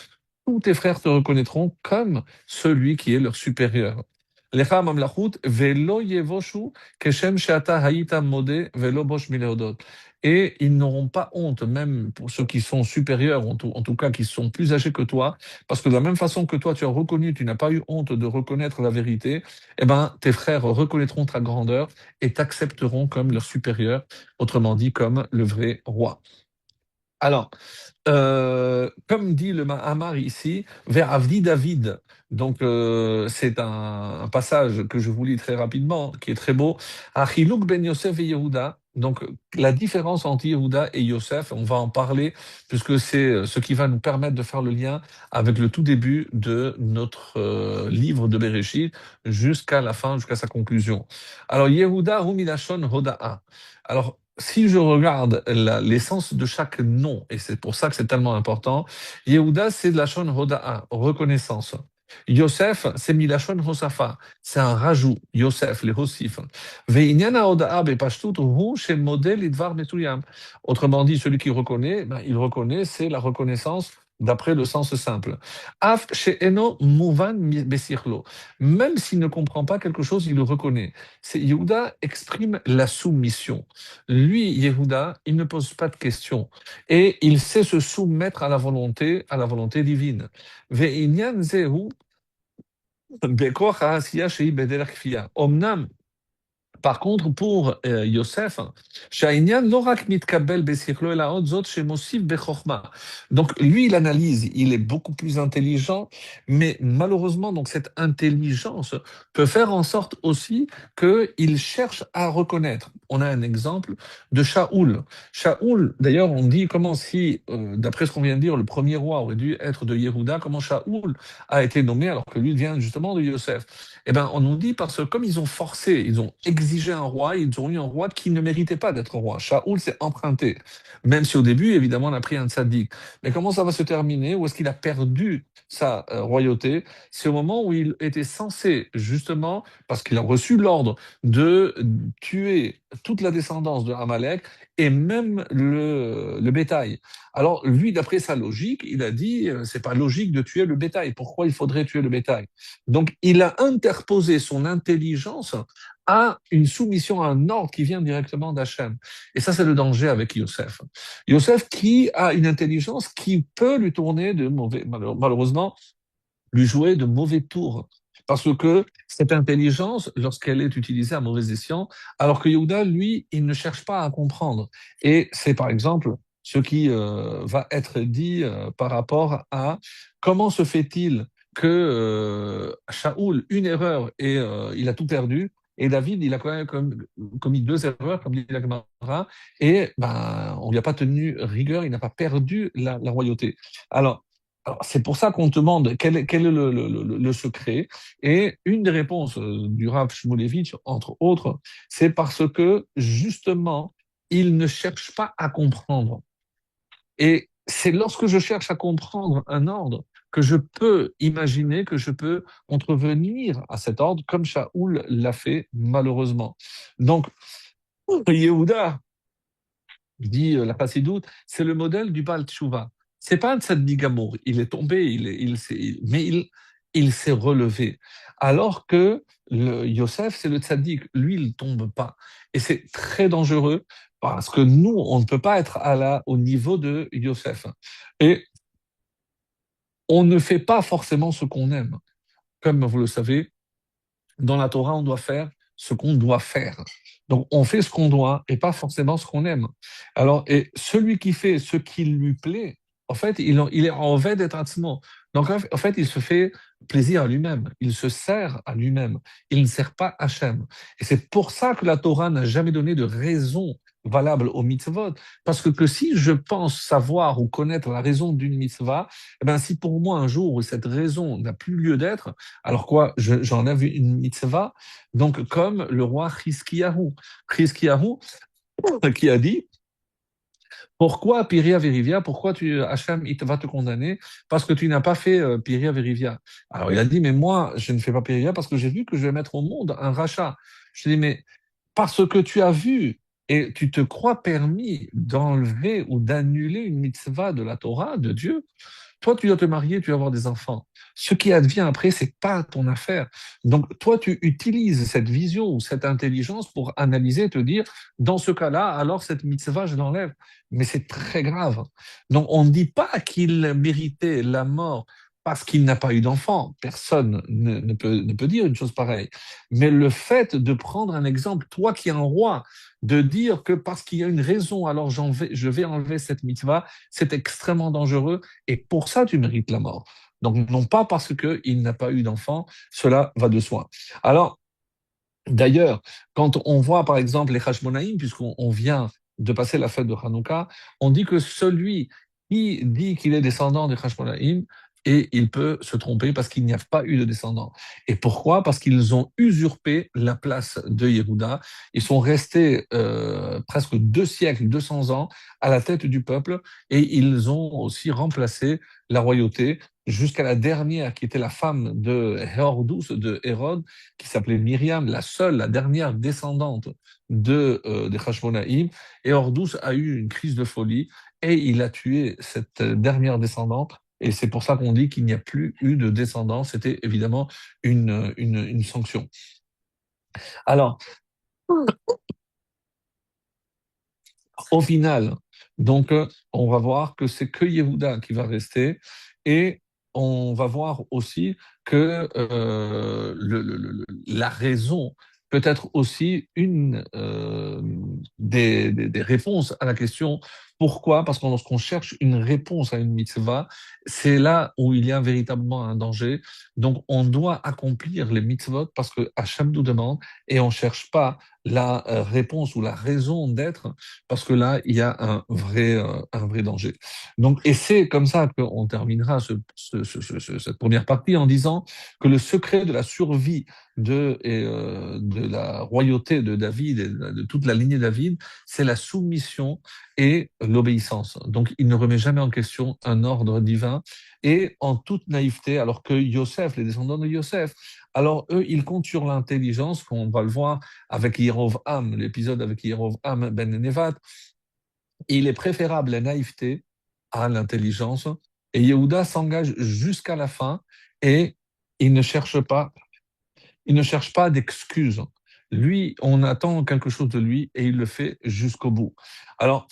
Speaker 1: tous tes frères te reconnaîtront comme celui qui est leur supérieur. Lecha mamlachut velo yevoshu keshem sheata hayita modé velo bosh mileodot. Et ils n'auront pas honte, même pour ceux qui sont supérieurs, en tout cas qui sont plus âgés que toi, parce que de la même façon que toi, tu as reconnu, tu n'as pas eu honte de reconnaître la vérité, eh ben, tes frères reconnaîtront ta grandeur et t'accepteront comme leur supérieur, autrement dit comme le vrai roi. Alors, comme dit le Mahamar ici, vers Avdi David. Donc, c'est un passage que je vous lis très rapidement, qui est très beau. Achiluk ben Yosef et Yehuda. Donc, la différence entre Yehuda et Yosef, on va en parler, puisque c'est ce qui va nous permettre de faire le lien avec le tout début de notre livre de Bereshit, jusqu'à la fin, jusqu'à sa conclusion. Alors, Yehuda, Humilashon, Hoda'a. Alors, si je regarde l'essence de chaque nom, et c'est pour ça que c'est tellement important, Yehuda, c'est de la Shon Hoda'a, reconnaissance. Yosef, c'est Milachon Hosafa, c'est un rajout, Yosef, les Hosif. Ve'inyana Hoda'a bepashtut hu shemodel idvar metuyam. Autrement dit, celui qui reconnaît, ben, il reconnaît, c'est la reconnaissance d'après le sens simple. Af she'eno muvan besirlo. Même s'il ne comprend pas quelque chose, il le reconnaît. Yehuda exprime la soumission. Lui, Yehuda, il ne pose pas de questions et il sait se soumettre à la volonté divine. Ve'inyan zehu bekoach ha'asiya shehi bederach kfiyah. Omnam, par contre, pour Yosef, שהעניין לא רק מתקבל בשכלו, אלא עוד זאת שמוסיף בחוכמה. Donc, lui, il analyse, il est beaucoup plus intelligent, mais malheureusement, donc, cette intelligence peut faire en sorte aussi qu'il cherche à reconnaître. On a un exemple de Shaoul. Shaoul, d'ailleurs, on dit comment si, d'après ce qu'on vient de dire, le premier roi aurait dû être de Yehuda, comment Shaoul a été nommé alors que lui vient justement de Yosef. Eh bien, on nous dit parce que comme ils ont forcé, ils ont exigé un roi, ils ont eu un roi qui ne méritait pas d'être roi. Shaoul s'est emprunté, même si au début, évidemment, on a pris un tzaddik. Mais comment ça va se terminer? Où est-ce qu'il a perdu sa royauté? C'est au moment où il était censé, justement, parce qu'il a reçu l'ordre de tuer toute la descendance de Amalek et même le bétail. Alors, lui, d'après sa logique, il a dit, c'est pas logique de tuer le bétail. Pourquoi il faudrait tuer le bétail? Donc, il a interposé son intelligence à une soumission, à un ordre qui vient directement d'Hachem. Et ça, c'est le danger avec Yosef. Yosef qui a une intelligence qui peut lui tourner de mauvais, malheureusement, lui jouer de mauvais tours. Parce que cette intelligence, lorsqu'elle est utilisée à mauvais escient, alors que Yehuda, lui, il ne cherche pas à comprendre. Et c'est par exemple ce qui va être dit par rapport à comment se fait-il que Shaoul, une erreur et il a tout perdu, et David, il a quand même commis 2 erreurs, comme dit la Gemara, et ben, on lui a pas tenu rigueur, il n'a pas perdu la royauté. Alors, Alors, c'est pour ça qu'on te demande quel est le secret. Et une des réponses du Rav Shmulevitch, entre autres, c'est parce que justement, il ne cherche pas à comprendre. Et c'est lorsque je cherche à comprendre un ordre que je peux imaginer que je peux contrevenir à cet ordre, comme Shaoul l'a fait malheureusement. Donc, Yehuda, dit la Chassidoute, c'est le modèle du Baal Tshuva. C'est pas un tzaddik gamour, il est tombé, mais il s'est relevé. Alors que le Yosef, c'est le tzaddik, lui, il tombe pas. Et c'est très dangereux parce que nous, on ne peut pas être au niveau de Yosef. Et on ne fait pas forcément ce qu'on aime. Comme vous le savez, dans la Torah, on doit faire ce qu'on doit faire. Donc, on fait ce qu'on doit et pas forcément ce qu'on aime. Alors, et celui qui fait ce qui lui plaît, en fait, il est en veille d'être atzmo. Donc, en fait, il se fait plaisir à lui-même. Il se sert à lui-même. Il ne sert pas Hachem. Et c'est pour ça que la Torah n'a jamais donné de raison valable aux mitzvot. Parce que si je pense savoir ou connaître la raison d'une mitzvah, eh ben, si pour moi, un jour où cette raison n'a plus lieu d'être, alors quoi, j'enlève une mitzvah, donc comme le roi Chizkiyahu. Chizkiyahu qui a dit, pourquoi Piria Verivia, pourquoi Hachem il va te condamner parce que tu n'as pas fait Piria Verivia. Alors il a dit, mais moi, je ne fais pas Piria parce que j'ai vu que je vais mettre au monde un rachat. Je dis, mais parce que tu as vu et tu te crois permis d'enlever ou d'annuler une mitzvah de la Torah, de Dieu, toi, tu dois te marier, tu vas avoir des enfants. Ce qui advient après, c'est pas ton affaire. Donc, toi, tu utilises cette vision ou cette intelligence pour analyser et te dire, dans ce cas-là, alors cette mitzvah, je l'enlève. Mais c'est très grave. Donc, on ne dit pas qu'il méritait la mort parce qu'il n'a pas eu d'enfant. Personne ne peut dire une chose pareille. Mais le fait de prendre un exemple, toi qui es un roi, de dire que parce qu'il y a une raison, alors je vais enlever cette mitzvah, c'est extrêmement dangereux et pour ça tu mérites la mort. Donc non pas parce qu'il n'a pas eu d'enfant, cela va de soi. Alors d'ailleurs, quand on voit par exemple les Hashmonaïm, puisqu'on vient de passer la fête de Hanouka, on dit que celui qui dit qu'il est descendant des Hashmonaïm, et il peut se tromper parce qu'il n'y a pas eu de descendant. Et pourquoi? Parce qu'ils ont usurpé la place de Yehuda. Ils sont restés presque 2 siècles, 200 ans à la tête du peuple et ils ont aussi remplacé la royauté jusqu'à la dernière qui était la femme de Hérodous, de Hérode, qui s'appelait Myriam, la seule, la dernière descendante des Hashmonaïm. Et Ordous a eu une crise de folie et il a tué cette dernière descendante. Et c'est pour ça qu'on dit qu'il n'y a plus eu de descendants. C'était évidemment une sanction. Alors, au final, donc, on va voir que c'est que Yehuda qui va rester et on va voir aussi que la raison peut être aussi une des réponses à la question pourquoi? Parce que lorsqu'on cherche une réponse à une mitzvah, c'est là où il y a véritablement un danger. Donc, on doit accomplir les mitzvot parce que Hachem nous demande et on ne cherche pas la réponse ou la raison d'être parce que là, il y a un vrai danger. Donc, et c'est comme ça qu'on terminera cette première partie en disant que le secret de la survie de la royauté de David et de toute la lignée David, c'est la soumission et l'obéissance. Donc, il ne remet jamais en question un ordre divin et en toute naïveté, alors que Yosef, les descendants de Yosef, alors eux, ils comptent sur l'intelligence, qu'on va le voir avec Yerovam, l'épisode avec Yerovam ben Nevat. Il est préférable la naïveté à l'intelligence. Et Yehuda s'engage jusqu'à la fin et il ne cherche pas, il ne cherche pas d'excuses. Lui, on attend quelque chose de lui et il le fait jusqu'au bout. Alors,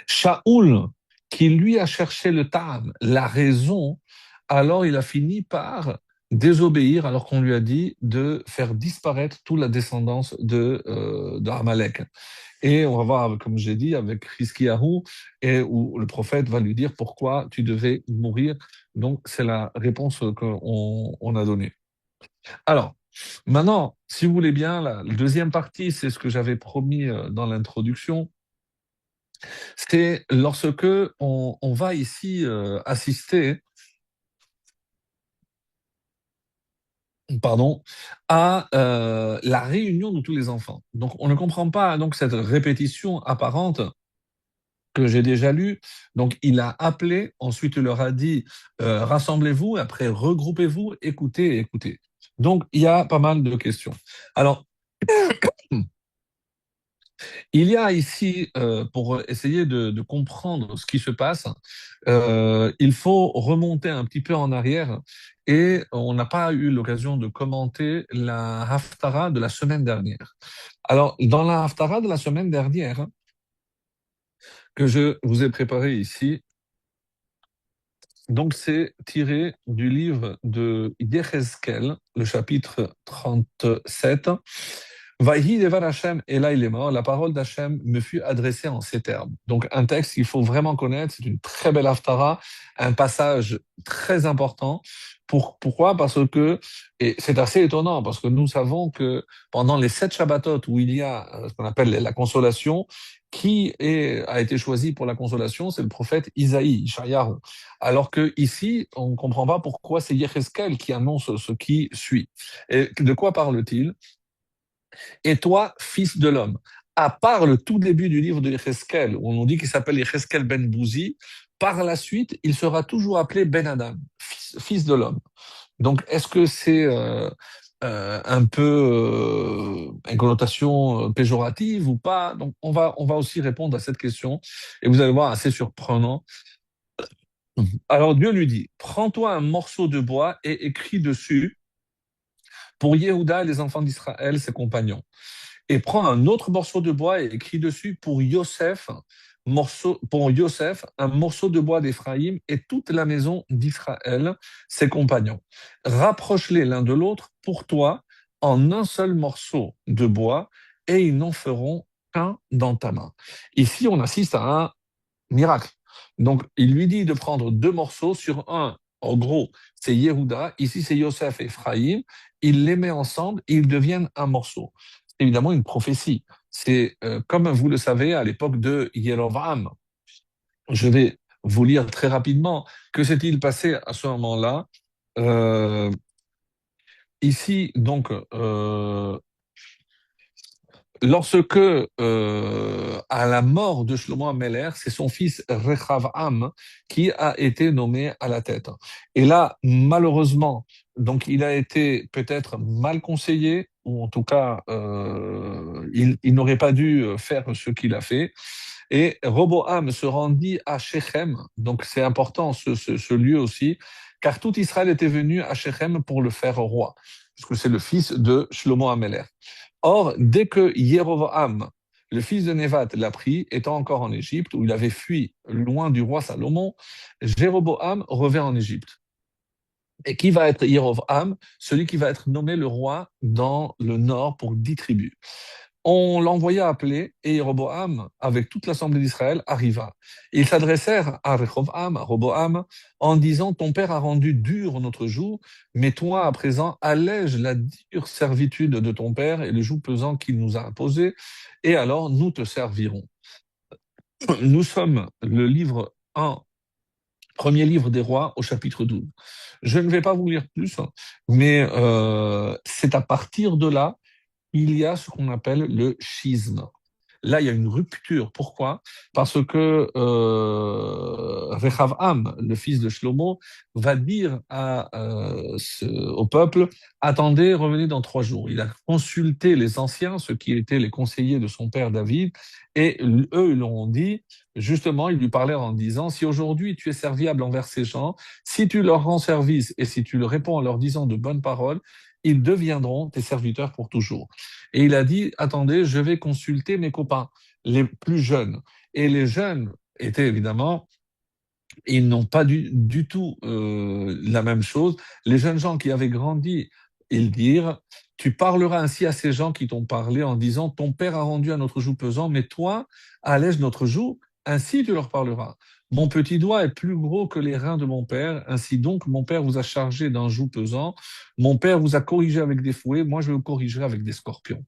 Speaker 1: Shaoul, qui lui a cherché le tam, la raison, alors il a fini par désobéir alors qu'on lui a dit de faire disparaître toute la descendance de Amalek. Et on va voir, comme j'ai dit, avec Hiskiyahu, et où le prophète va lui dire pourquoi tu devais mourir. Donc, c'est la réponse qu'on a donnée. Alors, maintenant, si vous voulez bien, la deuxième partie, c'est ce que j'avais promis dans l'introduction, C'est lorsque on va ici assister, pardon, à la réunion de tous les enfants. Donc, on ne comprend pas donc cette répétition apparente que j'ai déjà lue. Donc, il a appelé, ensuite il leur a dit rassemblez-vous, après regroupez-vous, écoutez, écoutez. Donc, il y a pas mal de questions. Alors, il y a ici, pour essayer de comprendre ce qui se passe, il faut remonter un petit peu en arrière et on n'a pas eu l'occasion de commenter la Haftara de la semaine dernière. Alors, dans la Haftara de la semaine dernière, que je vous ai préparé ici, donc c'est tiré du livre de Yechezkel, le chapitre 37. Vaïhi devar Hashem, et là il est mort, la parole d'Hachem me fut adressée en ces termes. Donc un texte qu'il faut vraiment connaître, c'est une très belle haftara, un passage très important. Pourquoi? Parce que, et c'est assez étonnant, parce que nous savons que pendant les 7 Shabbatot où il y a ce qu'on appelle la consolation, a été choisi pour la consolation? C'est le prophète Isaïe, Ishayahu. Alors que ici, on ne comprend pas pourquoi c'est Yecheskel qui annonce ce qui suit. Et de quoi parle-t-il? Et toi, fils de l'homme, à part le tout début du livre de Yecheskel, où on nous dit qu'il s'appelle Yecheskel ben Bouzi, par la suite, il sera toujours appelé Ben Adam, fils de l'homme. Donc, est-ce que c'est un peu une connotation péjorative ou pas? Donc, on va aussi répondre à cette question. Et vous allez voir, assez surprenant. Alors, Dieu lui dit, prends-toi un morceau de bois et écris dessus pour Yehuda et les enfants d'Israël, ses compagnons. Et prends un autre morceau de bois et écris dessus pour Yosef, un morceau de bois d'Éphraïm et toute la maison d'Israël, ses compagnons. Rapproche-les l'un de l'autre pour toi en un seul morceau de bois et ils n'en feront qu'un dans ta main. Ici, on assiste à un miracle. Donc, il lui dit de prendre 2 morceaux sur un. En gros, c'est Yehuda, ici c'est Yosef et Ephraïm. Il les met ensemble et ils deviennent un morceau. C'est évidemment une prophétie. C'est comme vous le savez à l'époque de Yerovam. Je vais vous lire très rapidement. Que s'est-il passé à ce moment-là? Euh, Ici, donc, lorsque, à la mort de Shlomo Ameler, c'est son fils Rechavam qui a été nommé à la tête. Et là, malheureusement, donc il a été peut-être mal conseillé, ou en tout cas, il n'aurait pas dû faire ce qu'il a fait. Et Roboam se rendit à Shechem, donc c'est important ce lieu aussi, car tout Israël était venu à Shechem pour le faire roi, puisque c'est le fils de Shlomo Ameler. Or, dès que Jéroboam, le fils de Névat, l'a pris, étant encore en Égypte, où il avait fui loin du roi Salomon, Jéroboam revint en Égypte. Et qui va être Jéroboam? Celui qui va être nommé le roi dans le nord pour 10 tribus. On l'envoya appeler et Jéroboam, avec toute l'assemblée d'Israël, arriva. Ils s'adressèrent à Roboam, en disant, ton père a rendu dur notre joug, mais toi, à présent, allège la dure servitude de ton père et le joug pesant qu'il nous a imposé, et alors nous te servirons. Nous sommes le livre 1, premier livre des rois, au chapitre 12. Je ne vais pas vous lire plus, mais c'est à partir de là il y a ce qu'on appelle le schisme. Là, il y a une rupture. Pourquoi? Parce que Rechavam, le fils de Shlomo, va dire au peuple, attendez, revenez dans 3 jours. Il a consulté les anciens, ceux qui étaient les conseillers de son père David, et eux, ils l'ont dit, justement, ils lui parlèrent en disant, si aujourd'hui tu es serviable envers ces gens, si tu leur rends service et si tu le réponds en leur disant de bonnes paroles, ils deviendront tes serviteurs pour toujours. Et il a dit, attendez, je vais consulter mes copains, les plus jeunes. Et les jeunes étaient évidemment, ils n'ont pas du tout la même chose. Les jeunes gens qui avaient grandi, ils dirent, tu parleras ainsi à ces gens qui t'ont parlé en disant, ton père a rendu à notre joug pesant, mais toi, allège notre joug, ainsi tu leur parleras. Mon petit doigt est plus gros que les reins de mon père, ainsi donc mon père vous a chargé d'un joug pesant, mon père vous a corrigé avec des fouets, moi je vous corrigerai avec des scorpions.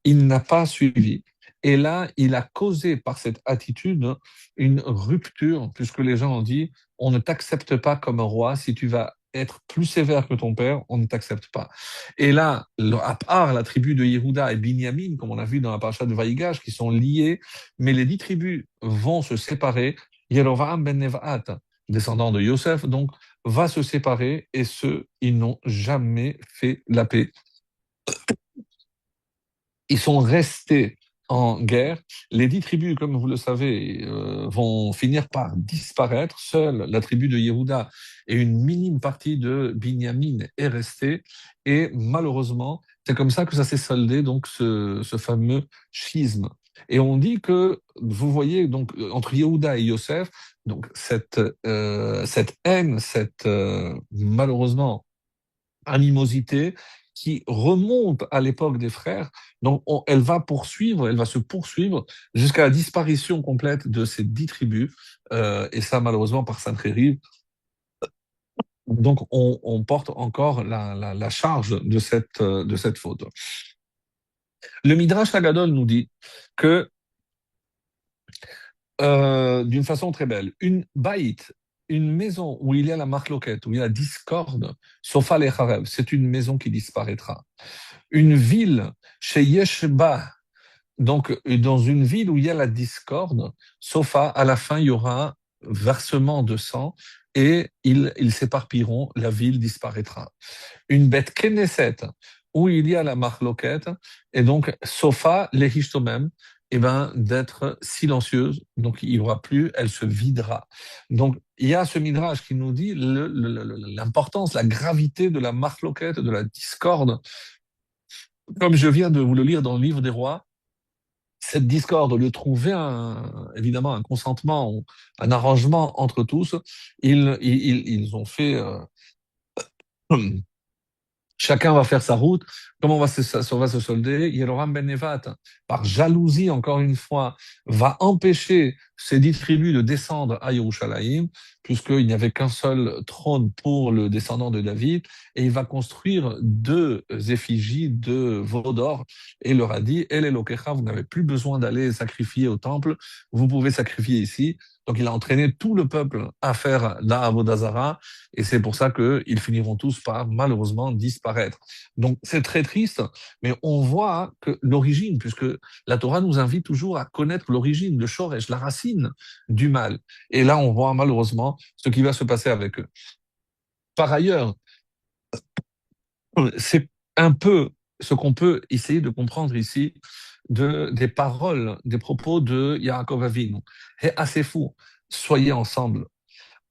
Speaker 1: Il n'a pas suivi. Et là, il a causé par cette attitude une rupture, puisque les gens ont dit, on ne t'accepte pas comme roi si tu vas être plus sévère que ton père, on ne t'accepte pas. Et là, à part la tribu de Yehuda et Binyamin, comme on a vu dans la paracha de Vaïgash, qui sont liés, mais les 10 tribus vont se séparer. Yerovam ben Nevat, descendant de Yosef, donc, va se séparer, et ceux, ils n'ont jamais fait la paix. Ils sont restés en guerre. Les 10 tribus, comme vous le savez, vont finir par disparaître. Seule la tribu de Yehuda et une minime partie de Binyamin est restée. Et malheureusement, c'est comme ça que ça s'est soldé, donc ce fameux schisme. Et on dit que, vous voyez, donc entre Yehuda et Yosef, donc cette haine, malheureusement animosité qui remonte à l'époque des frères. Donc, elle va se poursuivre jusqu'à la disparition complète de ces 10 tribus. Et ça, malheureusement, par Sainte-Rérive. Donc, on porte encore la charge de cette faute. Le Midrash Hagadol nous dit que, d'une façon très belle, une baït, une maison où il y a la marloquette, où il y a la discorde, sauf les Kharev, c'est une maison qui disparaîtra. Une ville chez Yeshba, donc dans une ville où il y a la discorde, sauf à la fin, il y aura versement de sang et ils s'éparpilleront, la ville disparaîtra. Une bête Knesset, où il y a la marloquette, et donc, sofa, les même, et ben, d'être silencieuse, donc il n'y aura plus, elle se videra. Donc, il y a ce midrash qui nous dit l'importance, la gravité de la marloquette, de la discorde, comme je viens de vous le lire dans le livre des rois. Cette discorde, au lieu de trouver évidemment un consentement, un arrangement entre tous, ils ont fait chacun va faire sa route. Comment ça va se solder? Yeroram ben Nevat, par jalousie, encore une fois, va empêcher ces 10 tribus de descendre à Yerushalayim, puisqu'il n'y avait qu'un seul trône pour le descendant de David, et il va construire 2 effigies de veau d'or, et il leur a dit, El Elokecha, vous n'avez plus besoin d'aller sacrifier au temple, vous pouvez sacrifier ici. Donc il a entraîné tout le peuple à faire la Avodazara, et c'est pour ça qu'ils finiront tous par malheureusement disparaître. Donc c'est très triste, mais on voit que l'origine, puisque la Torah nous invite toujours à connaître l'origine, le shoresh, la racine du mal. Et là, on voit malheureusement ce qui va se passer avec eux. Par ailleurs, c'est un peu ce qu'on peut essayer de comprendre ici des paroles, des propos de Yaakov Avinu. C'est assez fou. Soyez ensemble.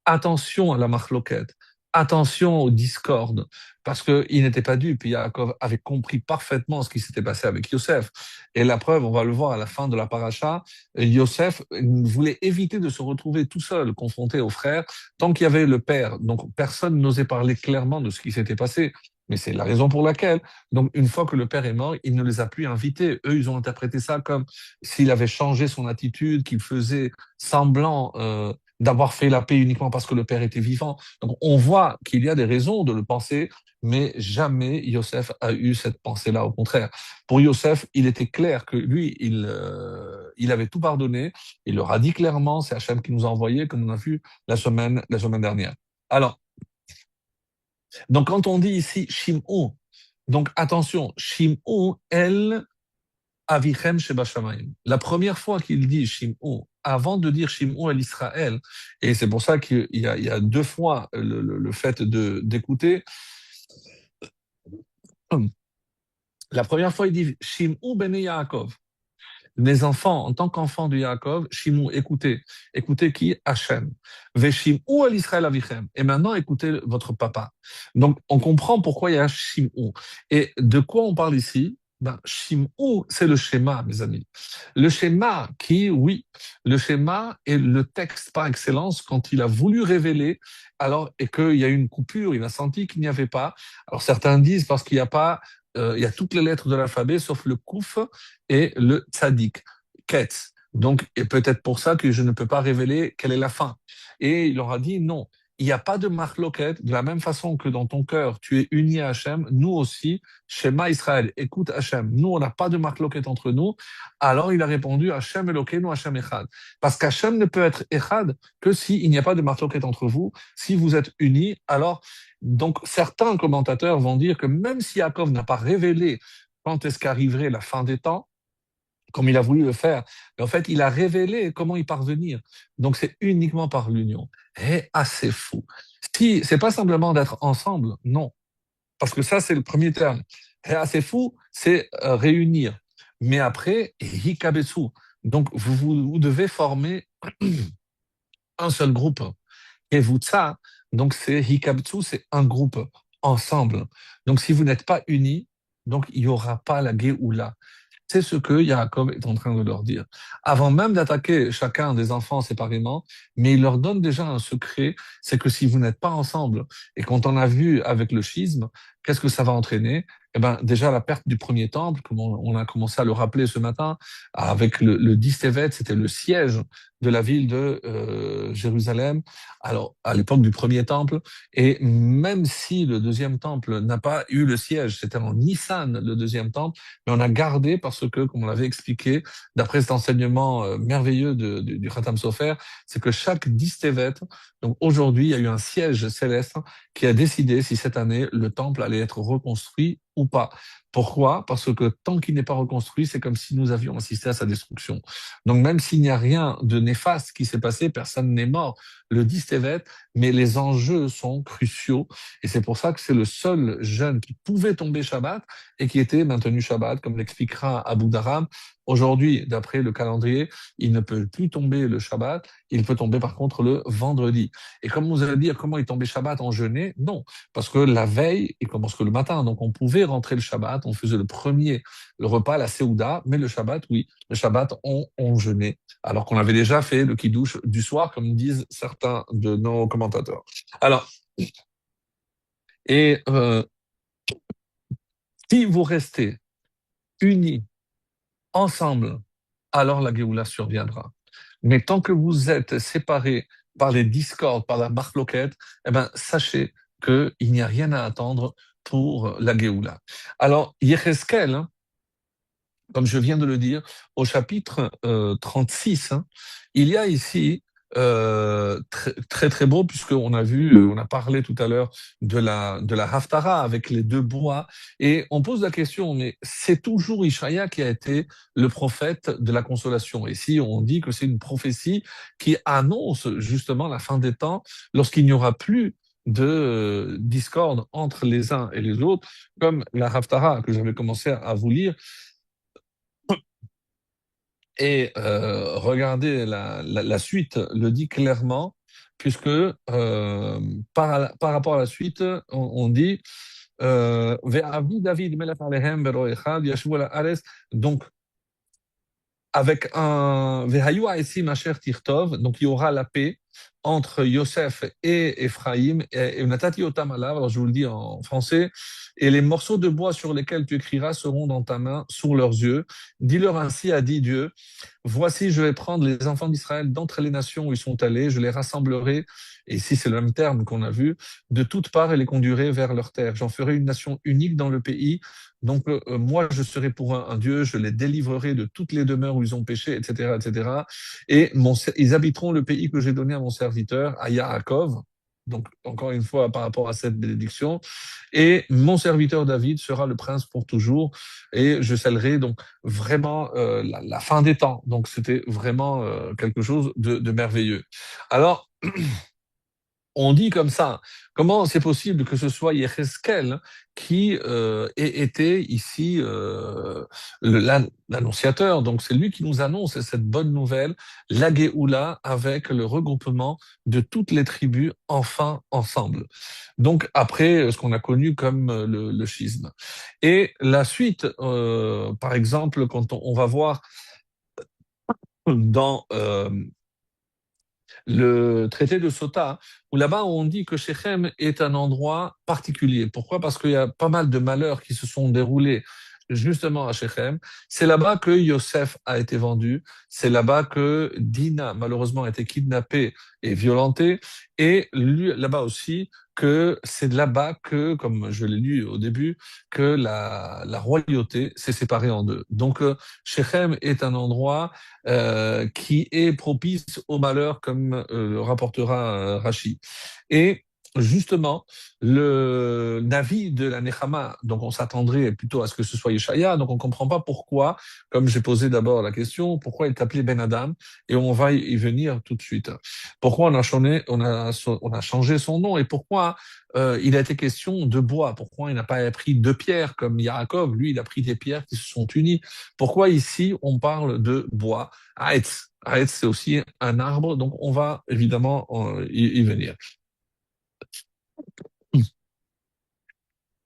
Speaker 1: Attention à la marloquette, attention aux discordes, parce qu'il n'était pas dupe. Yaakov avait compris parfaitement ce qui s'était passé avec Yosef. Et la preuve, on va le voir à la fin de la paracha, Yosef voulait éviter de se retrouver tout seul, confronté aux frères, tant qu'il y avait le père. Donc personne n'osait parler clairement de ce qui s'était passé. Mais c'est la raison pour laquelle, donc une fois que le père est mort, il ne les a plus invités. Eux, ils ont interprété ça comme s'il avait changé son attitude, qu'il faisait semblant d'avoir fait la paix uniquement parce que le père était vivant. Donc on voit qu'il y a des raisons de le penser, mais jamais Yosef a eu cette pensée-là. Au contraire, pour Yosef, il était clair que lui, il avait tout pardonné. Il leur a dit clairement, c'est Hachem qui nous a envoyé, comme on a vu la semaine dernière. Alors, donc quand on dit ici Shimon, donc attention, Shimon, elle, Avichem Sheba Shamayim. La première fois qu'il dit Shimon, avant de dire Shimon el Israël, et c'est pour ça il y a 2 fois le fait d'écouter. La première fois, il dit Shimon ben Yaakov. Mes enfants, en tant qu'enfants de Yaakov, Shimon, écoutez. Écoutez qui? Hachem. Veshimon el Israël Avichem. Et maintenant, écoutez votre papa. Donc, on comprend pourquoi il y a Shimon. Et de quoi on parle ici? Ben, Shimon, c'est le schéma, mes amis. Le schéma qui, oui, le schéma est le texte par excellence quand il a voulu révéler, alors, et qu'il y a eu une coupure, il a senti qu'il n'y avait pas. Alors, certains disent parce qu'il n'y a pas, il y a toutes les lettres de l'alphabet sauf le kouf et le tzaddik, ketz. Donc, et peut-être pour ça que je ne peux pas révéler quelle est la fin. Et il leur a dit non. il n'y a pas de marloquette, de la même façon que dans ton cœur, tu es uni à Hachem, nous aussi, Shema Israël, écoute Hachem, nous, on n'a pas de marloquette entre nous. Alors il a répondu, Hachem Elokeinu, Hachem Echad. Parce qu'Hachem ne peut être Echad que s'il n'y a pas de marloquette entre vous, si vous êtes unis. Alors, donc, certains commentateurs vont dire que même si Yaakov n'a pas révélé quand est-ce qu'arriverait la fin des temps, comme il a voulu le faire. Mais en fait, il a révélé comment y parvenir. Donc, c'est uniquement par l'union. Et assez fou. Si, c'est pas simplement d'être ensemble, non. Parce que ça, c'est le premier terme. Et assez fou, c'est réunir. Mais après, hikabetsu. Donc, vous devez former un seul groupe. Et vous, ça, donc c'est hikabetsu, c'est un groupe ensemble. Donc, si vous n'êtes pas unis, donc il n'y aura pas la Géoula. C'est ce que Jacob est en train de leur dire. Avant même d'attaquer chacun des enfants séparément, mais il leur donne déjà un secret, c'est que si vous n'êtes pas ensemble, et quand on a vu avec le schisme, qu'est-ce que ça va entraîner? Eh ben, déjà la perte du premier temple, comme on a commencé à le rappeler ce matin, avec le 10 Tevet, c'était le siège de la ville de Jérusalem, alors à l'époque du premier temple, et même si le deuxième temple n'a pas eu le siège, c'était en Nissan le deuxième temple, mais on a gardé parce que, comme on l'avait expliqué, d'après cet enseignement merveilleux du Khatam Sofer, c'est que chaque 10 Tevet, donc aujourd'hui, il y a eu un siège céleste qui a décidé si cette année, le temple allait être reconstruit ou pas. Pourquoi? Parce que tant qu'il n'est pas reconstruit, c'est comme si nous avions assisté à sa destruction. Donc même s'il n'y a rien de néfaste qui s'est passé, personne n'est mort le 10 Tevet, mais les enjeux sont cruciaux. Et c'est pour ça que c'est le seul jeune qui pouvait tomber Shabbat et qui était maintenu Shabbat, comme l'expliquera Abu Dharam. Aujourd'hui, d'après le calendrier, il ne peut plus tomber le Shabbat, il peut tomber par contre le vendredi. Et comme vous allez dire, comment il tombait Shabbat en jeûner? Non, parce que la veille, il commence que le matin, donc on pouvait rentrer le Shabbat, on faisait le premier, le repas, la Séouda, mais le Shabbat, oui, le Shabbat, on jeûnait, alors qu'on avait déjà fait le Kiddush du soir, comme disent certains de nos commentateurs. Alors, et si vous restez unis ensemble, alors la Géoula surviendra. Mais tant que vous êtes séparés par les discordes, par la marloquette, eh ben, sachez qu'il n'y a rien à attendre pour la Géoula. Alors, Yecheskel, hein, comme je viens de le dire, au chapitre 36, hein, il y a ici très, très très beau, puisqu'on a vu, on a parlé tout à l'heure de la Haftara avec les deux bois, et on pose la question, mais c'est toujours Ishaïa qui a été le prophète de la consolation. Et si on dit que c'est une prophétie qui annonce justement la fin des temps, lorsqu'il n'y aura plus de discorde entre les uns et les autres, comme la Haftara que j'avais commencé à vous lire, et regardez, la suite le dit clairement, puisque par rapport à la suite, on dit Ve'avi David melech alehem bero echad yashuv ala haaretz. Donc avec un Vehayu ha'etzim asher tirtov, donc il y aura la paix entre Yosef et Ephraïm, et Natati otam alav, alors je vous le dis en français, et les morceaux de bois sur lesquels tu écriras seront dans ta main, sous leurs yeux. Dis-leur ainsi, a dit Dieu, voici, je vais prendre les enfants d'Israël d'entre les nations où ils sont allés, je les rassemblerai, et ici c'est le même terme qu'on a vu, de toutes parts et les conduirai vers leur terre. J'en ferai une nation unique dans le pays. Donc moi, je serai pour un Dieu, je les délivrerai de toutes les demeures où ils ont péché, etc., etc. Et ils habiteront le pays que j'ai donné à mon serviteur, à Yaakov. Donc encore une fois, par rapport à cette bénédiction, et mon serviteur David sera le prince pour toujours, et je scellerai donc vraiment la fin des temps. Donc c'était vraiment quelque chose de merveilleux. Alors, on dit comme ça, comment c'est possible que ce soit Yecheskel qui ait été ici l'annonciateur, donc c'est lui qui nous annonce cette bonne nouvelle, la Géoula, avec le regroupement de toutes les tribus enfin ensemble. Donc après ce qu'on a connu comme le schisme. Et la suite, par exemple, quand on va voir dans le traité de Sota, où là-bas on dit que Shechem est un endroit particulier. Pourquoi? Parce qu'il y a pas mal de malheurs qui se sont déroulés justement à Shechem. C'est là-bas que Yosef a été vendu. C'est là-bas que Dina, malheureusement, a été kidnappée et violentée. Et lui, là-bas aussi, que c'est là-bas que, comme je l'ai lu au début, que la royauté s'est séparée en deux. Donc, Shechem est un endroit qui est propice au malheur, comme le rapportera Rashi. Et justement, le Navi de la Nechama, donc on s'attendrait plutôt à ce que ce soit Yeshaya, donc on ne comprend pas pourquoi, comme j'ai posé d'abord la question, pourquoi il est appelé Ben Adam, et on va y venir tout de suite. Pourquoi on a changé son nom, et pourquoi il a été question de bois, pourquoi il n'a pas pris deux pierres comme Yaakov, lui il a pris des pierres qui se sont unies, pourquoi ici on parle de bois. Aetz, Aetz c'est aussi un arbre, donc on va évidemment y venir.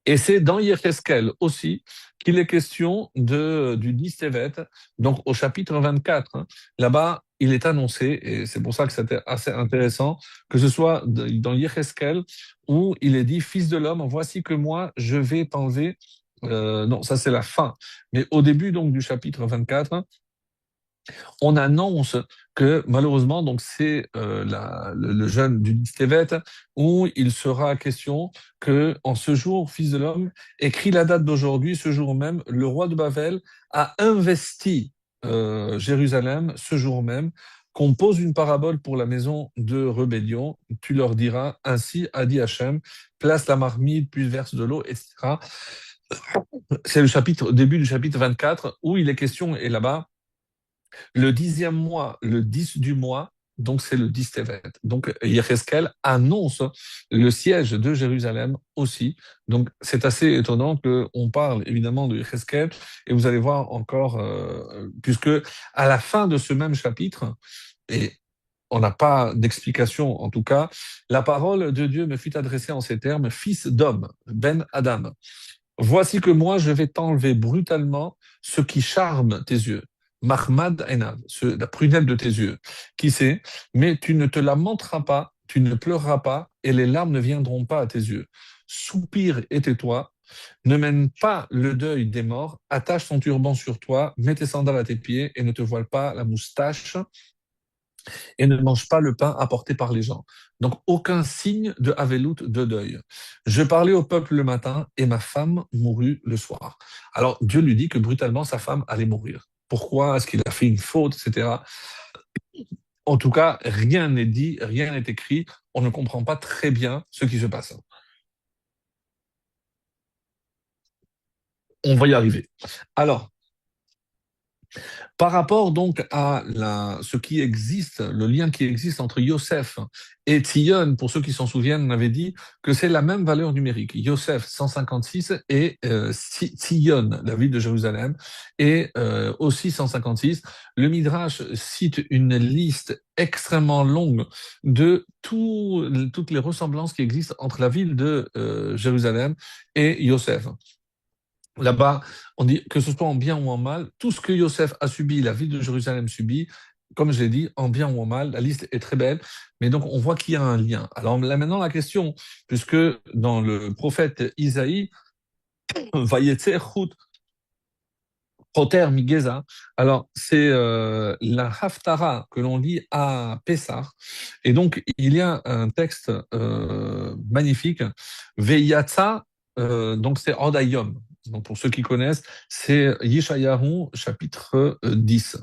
Speaker 1: Et c'est dans Yecheskel aussi qu'il est question du Nistevet, donc au chapitre 24. Hein. Là-bas, il est annoncé, et c'est pour ça que c'était assez intéressant, que ce soit dans Yecheskel où il est dit, Fils de l'homme, voici que moi, je vais t'enlever. Non, ça c'est la fin. Mais au début donc du chapitre 24, on annonce que malheureusement, donc c'est le jeune du Tevet, où il sera question que en ce jour, Fils de l'homme, écrit la date d'aujourd'hui, ce jour même, le roi de Babel a investi Jérusalem ce jour même. Qu'on pose une parabole pour la maison de rébellion, tu leur diras, ainsi a dit Hachem, place la marmite, puis verse de l'eau, etc. C'est le chapitre, début du chapitre 24, où il est question, et là-bas, le 10e mois, le 10 du mois, donc c'est le 10 Tevet. Donc Yecheskel annonce le siège de Jérusalem aussi. Donc c'est assez étonnant qu'on parle évidemment de Yecheskel et vous allez voir encore, puisque à la fin de ce même chapitre, et on n'a pas d'explication en tout cas, la parole de Dieu me fut adressée en ces termes, fils d'homme, Ben Adam. Voici que moi, je vais t'enlever brutalement ce qui charme tes yeux. Mahmad Enav, la prunelle de tes yeux. Qui sait? Mais tu ne te lamenteras pas, tu ne pleureras pas, et les larmes ne viendront pas à tes yeux. Soupire et tais-toi. Ne mène pas le deuil des morts. Attache ton turban sur toi, mets tes sandales à tes pieds et ne te voile pas la moustache et ne mange pas le pain apporté par les gens. Donc, aucun signe de Havelout, de deuil. Je parlais au peuple le matin et ma femme mourut le soir. Alors, Dieu lui dit que brutalement, sa femme allait mourir. Pourquoi? Est-ce qu'il a fait une faute, etc. En tout cas, rien n'est dit, rien n'est écrit. On ne comprend pas très bien ce qui se passe. On va y arriver. Alors, par rapport donc à ce qui existe, le lien qui existe entre Yosef et Tzion, pour ceux qui s'en souviennent, on avait dit que c'est la même valeur numérique. Yosef 156 et Tzion, la ville de Jérusalem, et aussi 156. Le Midrash cite une liste extrêmement longue de toutes les ressemblances qui existent entre la ville de Jérusalem et Yosef. Là-bas, on dit que ce soit en bien ou en mal, tout ce que Yosef a subi, la ville de Jérusalem subit, comme je l'ai dit, en bien ou en mal, la liste est très belle, mais donc on voit qu'il y a un lien. Alors là maintenant la question, puisque dans le prophète Isaïe, Vayetzer Chut Choter Migeza, alors c'est la Haftara que l'on lit à Pessah, et donc il y a un texte magnifique, Veyatsa, donc c'est Odayom. Donc pour ceux qui connaissent, c'est Yeshayahu chapitre 10,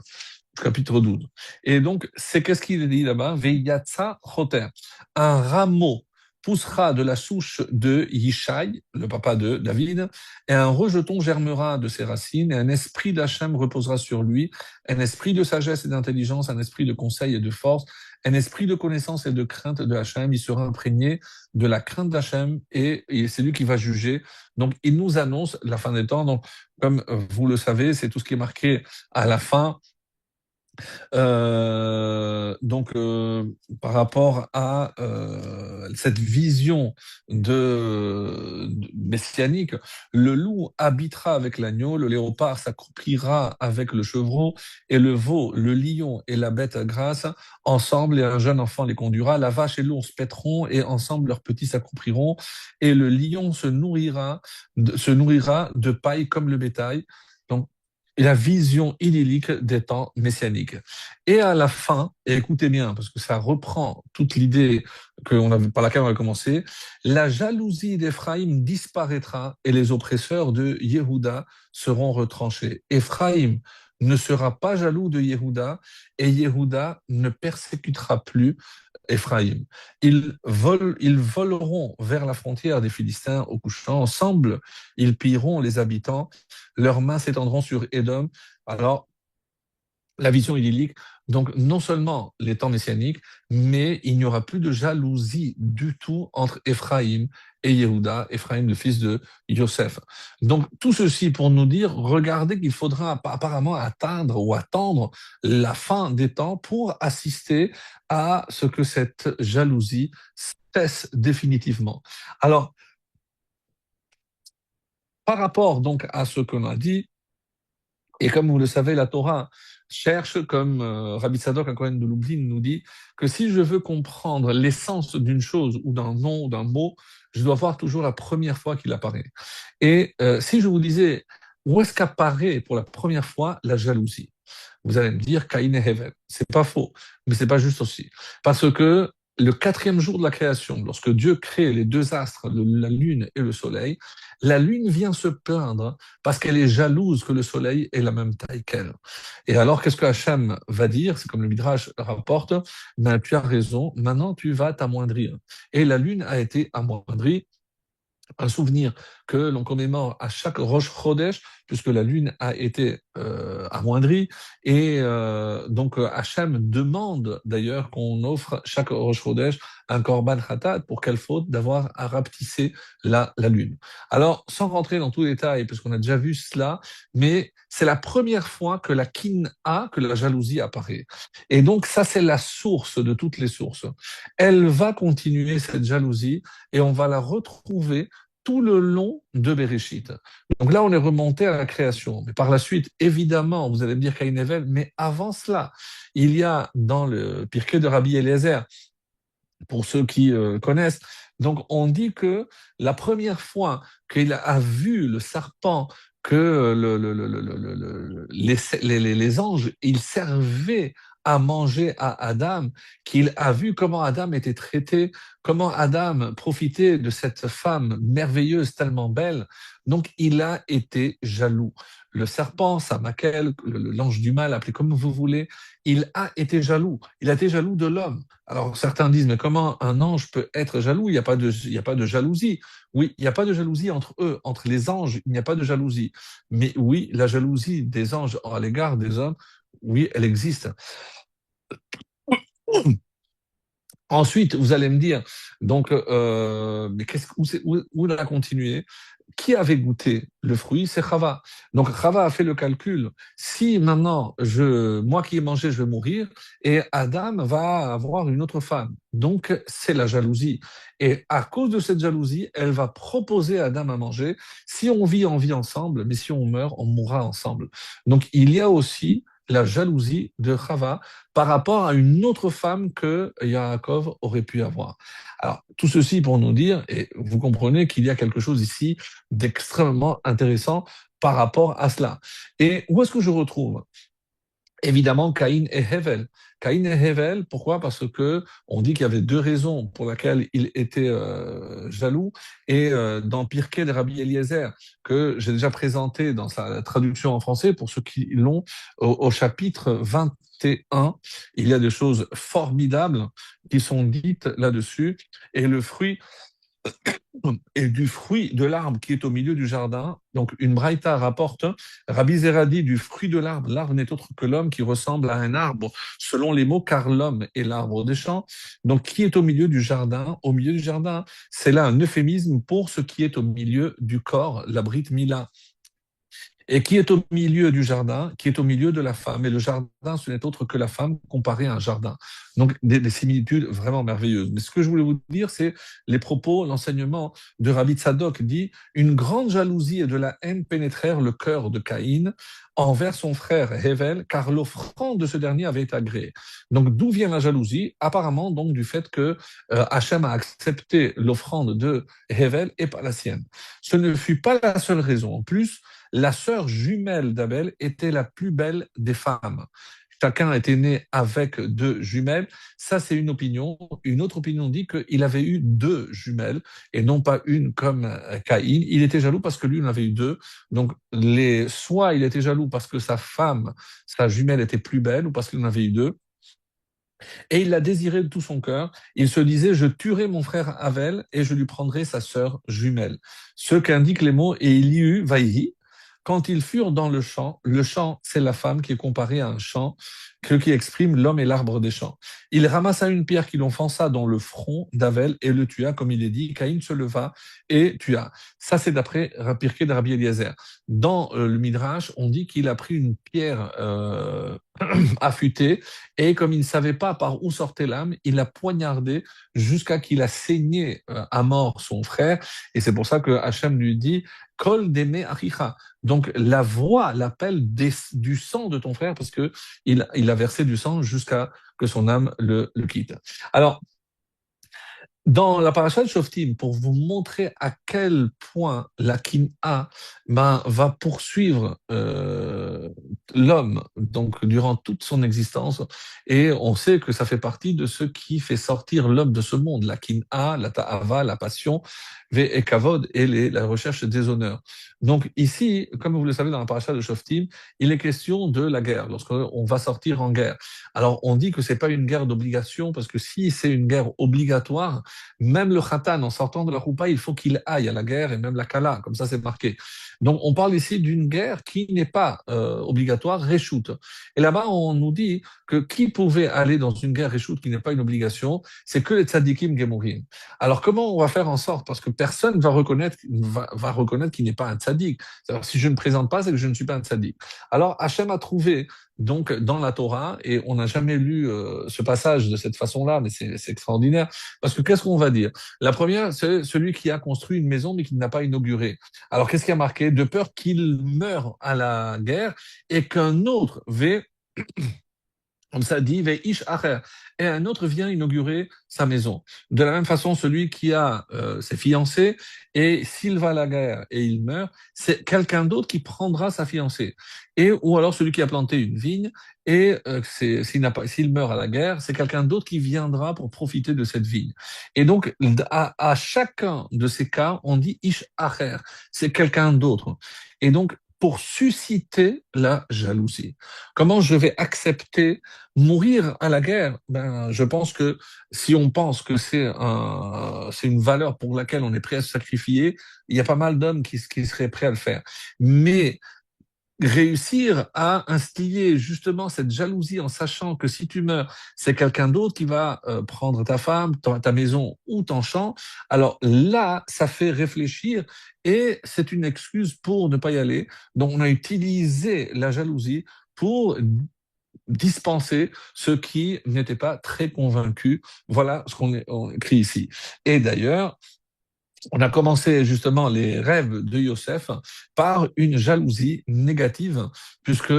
Speaker 1: chapitre 12. Et donc c'est qu'est-ce qu'il dit là-bas? Veyatsa Choter, un rameau poussera de la souche de Yishai, le papa de David, et un rejeton germera de ses racines, et un esprit d'Hachem reposera sur lui, un esprit de sagesse et d'intelligence, un esprit de conseil et de force, un esprit de connaissance et de crainte de Hachem. Il sera imprégné de la crainte d'Hachem, et c'est lui qui va juger. Donc, il nous annonce la fin des temps. Donc, comme vous le savez, c'est tout ce qui est marqué à la fin. Donc, par rapport à cette vision messianique. Le loup habitera avec l'agneau, le léopard s'accroupira avec le chevreau, et le veau, le lion et la bête grasse, ensemble, et un jeune enfant les conduira. La vache et l'ours paîtront, et ensemble leurs petits s'accroupiront, et le lion se nourrira de paille comme le bétail. Donc, la vision idyllique des temps messianiques. Et à la fin, et écoutez bien, parce que ça reprend toute l'idée par laquelle on a commencé, la jalousie d'Éphraïm disparaîtra et les oppresseurs de Yehuda seront retranchés. Éphraïm ne sera pas jaloux de Yehuda et Yehuda ne persécutera plus Éphraïm. Ils voleront vers la frontière des Philistins au couchant. Ensemble, ils pilleront les habitants. Leurs mains s'étendront sur Édom. Alors, la vision idyllique, donc non seulement les temps messianiques, mais il n'y aura plus de jalousie du tout entre Éphraïm et Yehuda, Éphraïm le fils de Yosef. Donc tout ceci pour nous dire, regardez qu'il faudra apparemment atteindre ou attendre la fin des temps pour assister à ce que cette jalousie cesse définitivement. Alors, par rapport donc à ce qu'on a dit, et comme vous le savez, la Torah cherche, comme Rabbi Tzadok Cohen de Lublin nous dit, que si je veux comprendre l'essence d'une chose ou d'un nom ou d'un mot, je dois voir toujours la première fois qu'il apparaît. Et si je vous disais, où est-ce qu'apparaît pour la première fois la jalousie? Vous allez me dire Caïn et Hevel. C'est pas faux, mais c'est pas juste aussi. Parce que le quatrième jour de la création, lorsque Dieu crée les deux astres, la lune et le soleil, la lune vient se plaindre parce qu'elle est jalouse que le soleil ait la même taille qu'elle. Et alors, qu'est-ce que Hachem va dire? C'est comme le Midrash rapporte, ben, tu as raison, maintenant tu vas t'amoindrir. Et la lune a été amoindrie, un souvenir que l'on commémore à chaque Rosh Chodesh, puisque la lune a été amoindrie. Et donc Hachem demande d'ailleurs qu'on offre chaque Rosh Chodesh un Korban Khatat pour quelle faute d'avoir à rapetisser la lune. Alors, sans rentrer dans tous les détails, parce qu'on a déjà vu cela, mais c'est la première fois que la kin'a, que la jalousie apparaît. Et donc ça, c'est la source de toutes les sources. Elle va continuer, cette jalousie, et on va la retrouver tout le long de Bereshit. Donc là, on est remonté à la création. Mais par la suite, évidemment, vous allez me dire Caïn et Hevel, mais avant cela, il y a dans le Pirkei de Rabbi Eliezer, pour ceux qui connaissent, donc on dit que la première fois qu'il a vu le serpent, que les anges, ils servaient à manger à Adam, qu'il a vu comment Adam était traité, comment Adam profitait de cette femme merveilleuse, tellement belle. Donc il a été jaloux. Le serpent, Samakel, l'ange du mal, appelé comme vous voulez, il a été jaloux. Il a été jaloux de l'homme. Alors certains disent, mais comment un ange peut être jaloux? Il y a pas de jalousie. Oui, il n'y a pas de jalousie entre eux, entre les anges, il n'y a pas de jalousie. Mais oui, la jalousie des anges à l'égard des hommes, oui, elle existe. Ensuite, vous allez me dire, donc, mais où on a continué? Qui avait goûté le fruit? C'est Chava. Donc Chava a fait le calcul. Si maintenant, moi qui ai mangé, je vais mourir, et Adam va avoir une autre femme. Donc c'est la jalousie. Et à cause de cette jalousie, elle va proposer à Adam à manger. Si on vit, on vit ensemble, mais si on meurt, on mourra ensemble. Donc il y a aussi la jalousie de Chava par rapport à une autre femme que Yaakov aurait pu avoir. Alors, tout ceci pour nous dire, et vous comprenez qu'il y a quelque chose ici d'extrêmement intéressant par rapport à cela. Et où est-ce que je retrouve? Évidemment, Caïn et Hevel. Caïn et Hevel, pourquoi? Parce que on dit qu'il y avait deux raisons pour lesquelles il était jaloux. Et dans Pirkei de Rabbi Eliezer, que j'ai déjà présenté dans sa traduction en français, pour ceux qui l'ont, au chapitre 21, il y a des choses formidables qui sont dites là-dessus. Et le fruit et du fruit de l'arbre qui est au milieu du jardin. Donc, une braïta rapporte, Rabbi Zera dit, du fruit de l'arbre, l'arbre n'est autre que l'homme qui ressemble à un arbre, selon les mots, car l'homme est l'arbre des champs. Donc, qui est au milieu du jardin? Au milieu du jardin, c'est là un euphémisme pour ce qui est au milieu du corps, la Brit Mila. et qui est au milieu du jardin, qui est au milieu de la femme. Et le jardin, ce n'est autre que la femme comparée à un jardin. Donc, des similitudes vraiment merveilleuses. Mais ce que je voulais vous dire, c'est les propos, l'enseignement de Rabbi Tzadok dit une grande jalousie et de la haine pénétrèrent le cœur de Caïn envers son frère Hevel, car l'offrande de ce dernier avait été agréée. Donc, d'où vient la jalousie? Apparemment, donc, du fait que Hachem a accepté l'offrande de Hevel et pas la sienne. Ce ne fut pas la seule raison. En plus, la sœur jumelle d'Abel était la plus belle des femmes. Chacun était né avec deux jumelles. Ça, c'est une opinion. Une autre opinion dit qu'il avait eu deux jumelles et non pas une comme Caïn. Il était jaloux parce que lui, il en avait eu deux. Donc, soit il était jaloux parce que sa femme, sa jumelle était plus belle ou parce qu'il en avait eu deux. Et il la désirait de tout son cœur. Il se disait, je tuerai mon frère Avel et je lui prendrai sa sœur jumelle. Ce qu'indiquent les mots, et il y eut, vaïhi, quand ils furent dans le champ, c'est la femme qui est comparée à un champ qui exprime l'homme et l'arbre des champs. Il ramassa une pierre qui l'enfonça dans le front d'Avel et le tua, comme il est dit. Caïn se leva et tua. Ça, c'est d'après Pirkei de Rabbi Eliezer. Dans le Midrash, on dit qu'il a pris une pierre affûtée et comme il ne savait pas par où sortait l'âme, il l'a poignardé jusqu'à qu'il a saigné à mort son frère. Et c'est pour ça que Hachem lui dit Kol deme achicha. Donc la voix l'appelle du sang de ton frère parce que il a versé du sang jusqu'à que son âme le quitte. Alors, dans la paracha de Shoftim, pour vous montrer à quel point la Kin'a va poursuivre l'homme donc durant toute son existence, et on sait que ça fait partie de ce qui fait sortir l'homme de ce monde, la Kin'a, la Ta'ava, la passion, et Kavod et la recherche des honneurs. Donc ici, comme vous le savez dans la paracha de Shoftim, il est question de la guerre, lorsqu'on va sortir en guerre. Alors on dit que c'est pas une guerre d'obligation, parce que si c'est une guerre obligatoire, même le khatan, en sortant de la roupa, il faut qu'il aille à la guerre, et même la kala, comme ça c'est marqué. Donc on parle ici d'une guerre qui n'est pas obligatoire, reshoot. Et là-bas, on nous dit que qui pouvait aller dans une guerre reshoot qui n'est pas une obligation, c'est que les tzadikim gemurim. Alors comment on va faire en sorte, parce que personne va reconnaître qu'il n'est pas un tzadik. C'est-à-dire, si je ne présente pas, c'est que je ne suis pas un tzadik. Alors Hachem a trouvé donc dans la Torah, et on n'a jamais lu ce passage de cette façon-là, mais c'est extraordinaire, parce que qu'est-ce qu'on va dire? La première, c'est celui qui a construit une maison mais qui n'a pas inauguré. Alors qu'est-ce qui a marqué? De peur qu'il meure à la guerre et qu'un autre comme ça dit, Veish Acher, et un autre vient inaugurer sa maison. De la même façon, celui qui a ses fiancés, et s'il va à la guerre et il meurt, c'est quelqu'un d'autre qui prendra sa fiancée. Et ou alors celui qui a planté une vigne, et s'il meurt à la guerre, c'est quelqu'un d'autre qui viendra pour profiter de cette vigne. Et donc, à chacun de ces cas, on dit Ish Acher, c'est quelqu'un d'autre. Et donc, pour susciter la jalousie. Comment je vais accepter mourir à la guerre? Ben, je pense que si on pense que c'est une valeur pour laquelle on est prêt à se sacrifier, il y a pas mal d'hommes qui seraient prêts à le faire. Mais réussir à instiller justement cette jalousie en sachant que si tu meurs, c'est quelqu'un d'autre qui va prendre ta femme, ta maison ou ton champ. Alors là, ça fait réfléchir et c'est une excuse pour ne pas y aller. Donc on a utilisé la jalousie pour dispenser ceux qui n'étaient pas très convaincus. Voilà ce on écrit ici. Et d'ailleurs, on a commencé justement les rêves de Yosef par une jalousie négative, puisque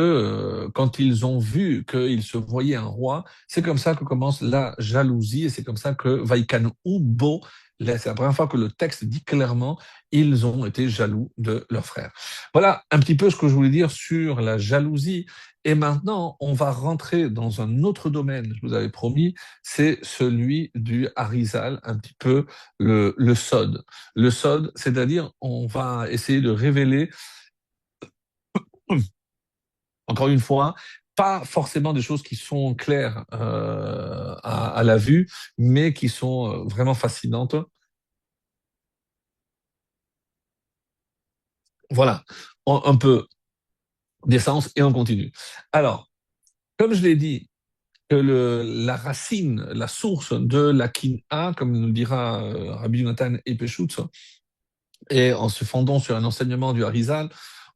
Speaker 1: quand ils ont vu qu'ils se voyaient un roi, c'est comme ça que commence la jalousie et c'est comme ça que Vaikan Ubo, c'est la première fois que le texte dit clairement, ils ont été jaloux de leur frère. Voilà un petit peu ce que je voulais dire sur la jalousie. Et maintenant, on va rentrer dans un autre domaine, je vous avais promis, c'est celui du Harizal, un petit peu le Sod. Le Sod, c'est-à-dire on va essayer de révéler, encore une fois, pas forcément des choses qui sont claires à la vue, mais qui sont vraiment fascinantes. Voilà, un peu d'essence et on continue. Alors, comme je l'ai dit, que la racine, la source de la kin'a, comme nous le dira Rabbi Jonathan Epeshutz, et en se fondant sur un enseignement du Harizal,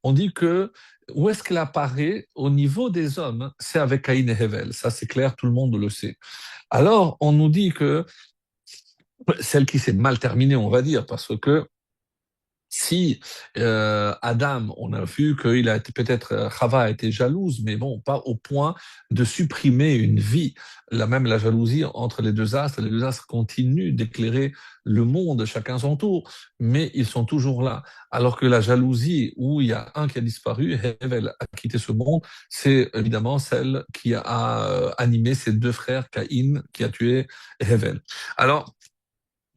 Speaker 1: on dit que où est-ce qu'elle apparaît au niveau des hommes? C'est avec Caïn et Hevel. Ça, c'est clair, tout le monde le sait. Alors, on nous dit que celle qui s'est mal terminée, on va dire, parce que si Adam, on a vu qu'il a été peut-être Chava a été jalouse, mais bon, pas au point de supprimer une vie. Là même la jalousie entre les deux astres continuent d'éclairer le monde, chacun son tour, mais ils sont toujours là. Alors que la jalousie où il y a un qui a disparu, Hevel a quitté ce monde, c'est évidemment celle qui a animé ses deux frères, Caïn, qui a tué Hevel. Alors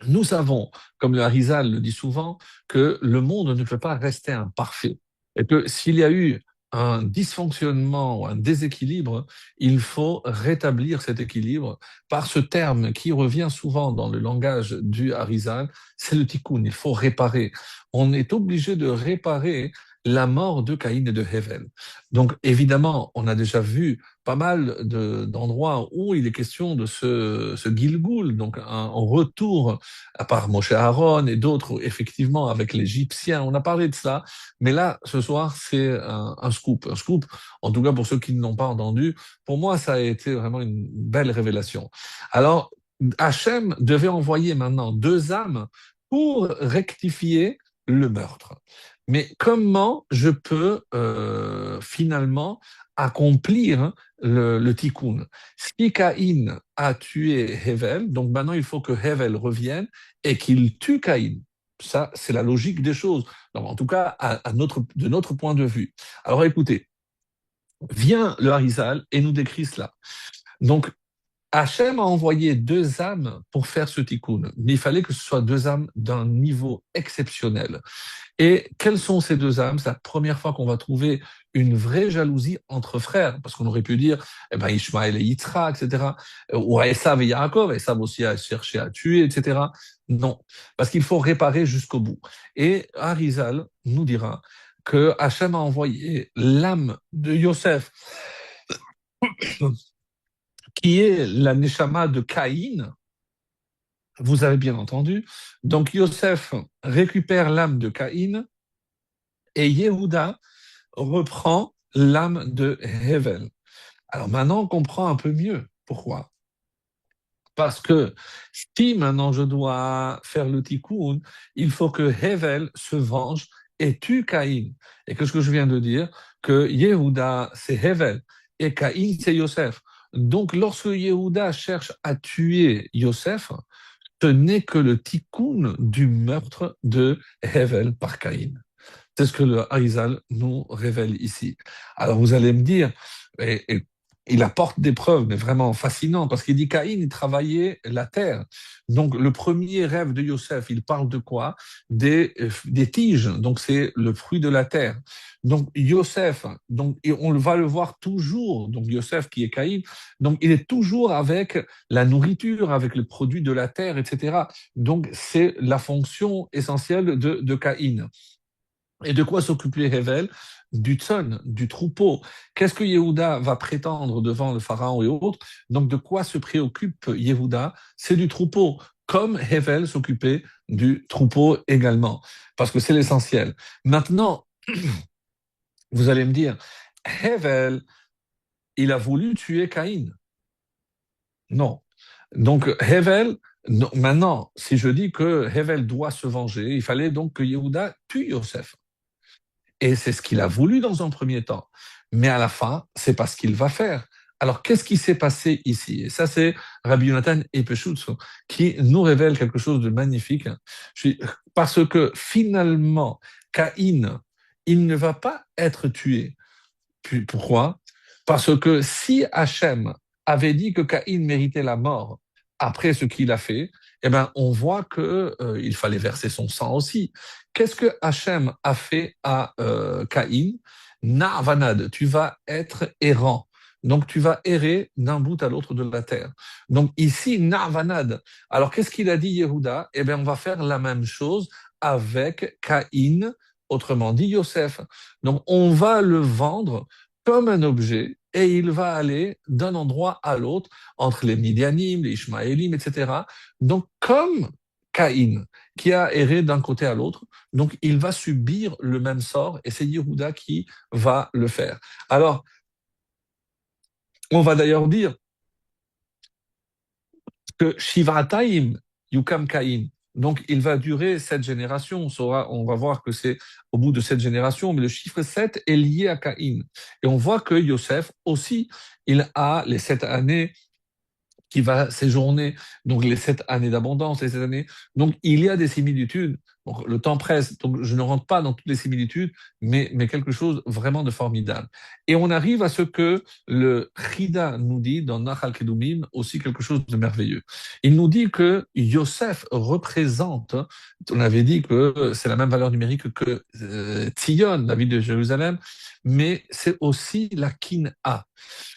Speaker 1: nous savons, comme le Harizal le dit souvent, que le monde ne peut pas rester imparfait et que s'il y a eu un dysfonctionnement ou un déséquilibre, il faut rétablir cet équilibre par ce terme qui revient souvent dans le langage du Harizal, c'est le tikkun, il faut réparer. On est obligé de réparer la mort de Caïn et de Hevel. Donc évidemment, on a déjà vu pas mal d'endroits où il est question de ce Gilgul, donc un retour à part Moshe Aaron et d'autres, effectivement, avec l'Égyptien. On a parlé de ça. Mais là, ce soir, c'est un scoop. Un scoop, en tout cas pour ceux qui ne l'ont pas entendu. Pour moi, ça a été vraiment une belle révélation. Alors, Hachem devait envoyer maintenant deux âmes pour rectifier le meurtre. Mais comment je peux finalement accomplir le tikkun? Si Caïn a tué Hevel, donc maintenant il faut que Hevel revienne et qu'il tue Caïn. Ça, c'est la logique des choses. Donc, en tout cas, de notre point de vue. Alors écoutez, vient le Harizal et nous décrit cela. Donc, Hachem a envoyé deux âmes pour faire ce tikkun, mais il fallait que ce soit deux âmes d'un niveau exceptionnel. Et quelles sont ces deux âmes? C'est la première fois qu'on va trouver une vraie jalousie entre frères, parce qu'on aurait pu dire, eh ben, Ishmaël et Yitzhak, etc., ou Esav et Yaakov, Esav aussi a cherché à tuer, etc. Non, parce qu'il faut réparer jusqu'au bout. Et Harizal nous dira que Hachem a envoyé l'âme de Yosef, qui est la neshama de Caïn. Vous avez bien entendu. Donc Yosef récupère l'âme de Caïn et Yehuda reprend l'âme de Hevel. Alors maintenant, on comprend un peu mieux pourquoi. Parce que si maintenant je dois faire le tikkun, il faut que Hevel se venge et tue Caïn. Et que ce que je viens de dire, que Yehuda, c'est Hevel et Caïn, c'est Yosef. Donc lorsque Yehuda cherche à tuer Yosef, ce n'est que le tikkun du meurtre de Hevel par Caïn. C'est ce que le Harizal nous révèle ici. Alors vous allez me dire, et il apporte des preuves, mais vraiment fascinantes, parce qu'il dit Caïn, il travaillait la terre. Donc le premier rêve de Yosef, il parle de quoi? Des tiges, donc c'est le fruit de la terre. Donc Yosef, donc, et on va le voir toujours, donc Yosef qui est Caïn, donc il est toujours avec la nourriture, avec les produits de la terre, etc. Donc c'est la fonction essentielle de Caïn. Et de quoi s'occuper Hevel? Du tzon, du troupeau. Qu'est-ce que Yehuda va prétendre devant le pharaon et autres? Donc de quoi se préoccupe Yehuda? C'est du troupeau, comme Hevel s'occupait du troupeau également, parce que c'est l'essentiel. Maintenant, vous allez me dire, Hevel, il a voulu tuer Caïn. Non. Donc Hevel, non, maintenant, si je dis que Hevel doit se venger, il fallait donc que Yehuda tue Yosef. Et c'est ce qu'il a voulu dans un premier temps. Mais à la fin, c'est pas ce qu'il va faire. Alors, qu'est-ce qui s'est passé ici? Et ça, c'est Rabbi Yonatan Epeshutz qui nous révèle quelque chose de magnifique. Parce que finalement, Caïn, il ne va pas être tué. Puis, pourquoi? Parce que si Hachem avait dit que Caïn méritait la mort après ce qu'il a fait, eh ben, on voit que il fallait verser son sang aussi. Qu'est-ce que Hachem a fait à Caïn? Na'vanad, tu vas être errant. Donc tu vas errer d'un bout à l'autre de la terre. Donc ici, Na'vanad. Alors qu'est-ce qu'il a dit Yehuda? Eh bien, on va faire la même chose avec Caïn, autrement dit Yosef. Donc on va le vendre comme un objet et il va aller d'un endroit à l'autre entre les Midianim, les Ishmaélim, etc. Donc comme Caïn. qui a erré d'un côté à l'autre. Donc, il va subir le même sort et c'est Yehuda qui va le faire. Alors, on va d'ailleurs dire que Shivataim Yukam Kain. Donc, il va durer 7 générations. On va voir que c'est au bout de 7 générations, mais le chiffre 7 est lié à Caïn. Et on voit que Yosef aussi, il a les 7 années qui va séjourner, donc les 7 années d'abondance, les 7 années. Donc il y a des similitudes. Donc, le temps presse, donc je ne rentre pas dans toutes les similitudes, mais quelque chose vraiment de formidable. Et on arrive à ce que le Chida nous dit dans Nachal Kedumim, aussi quelque chose de merveilleux. Il nous dit que Yosef représente, on avait dit que c'est la même valeur numérique que Tzion, la ville de Jérusalem, mais c'est aussi la Kin'a.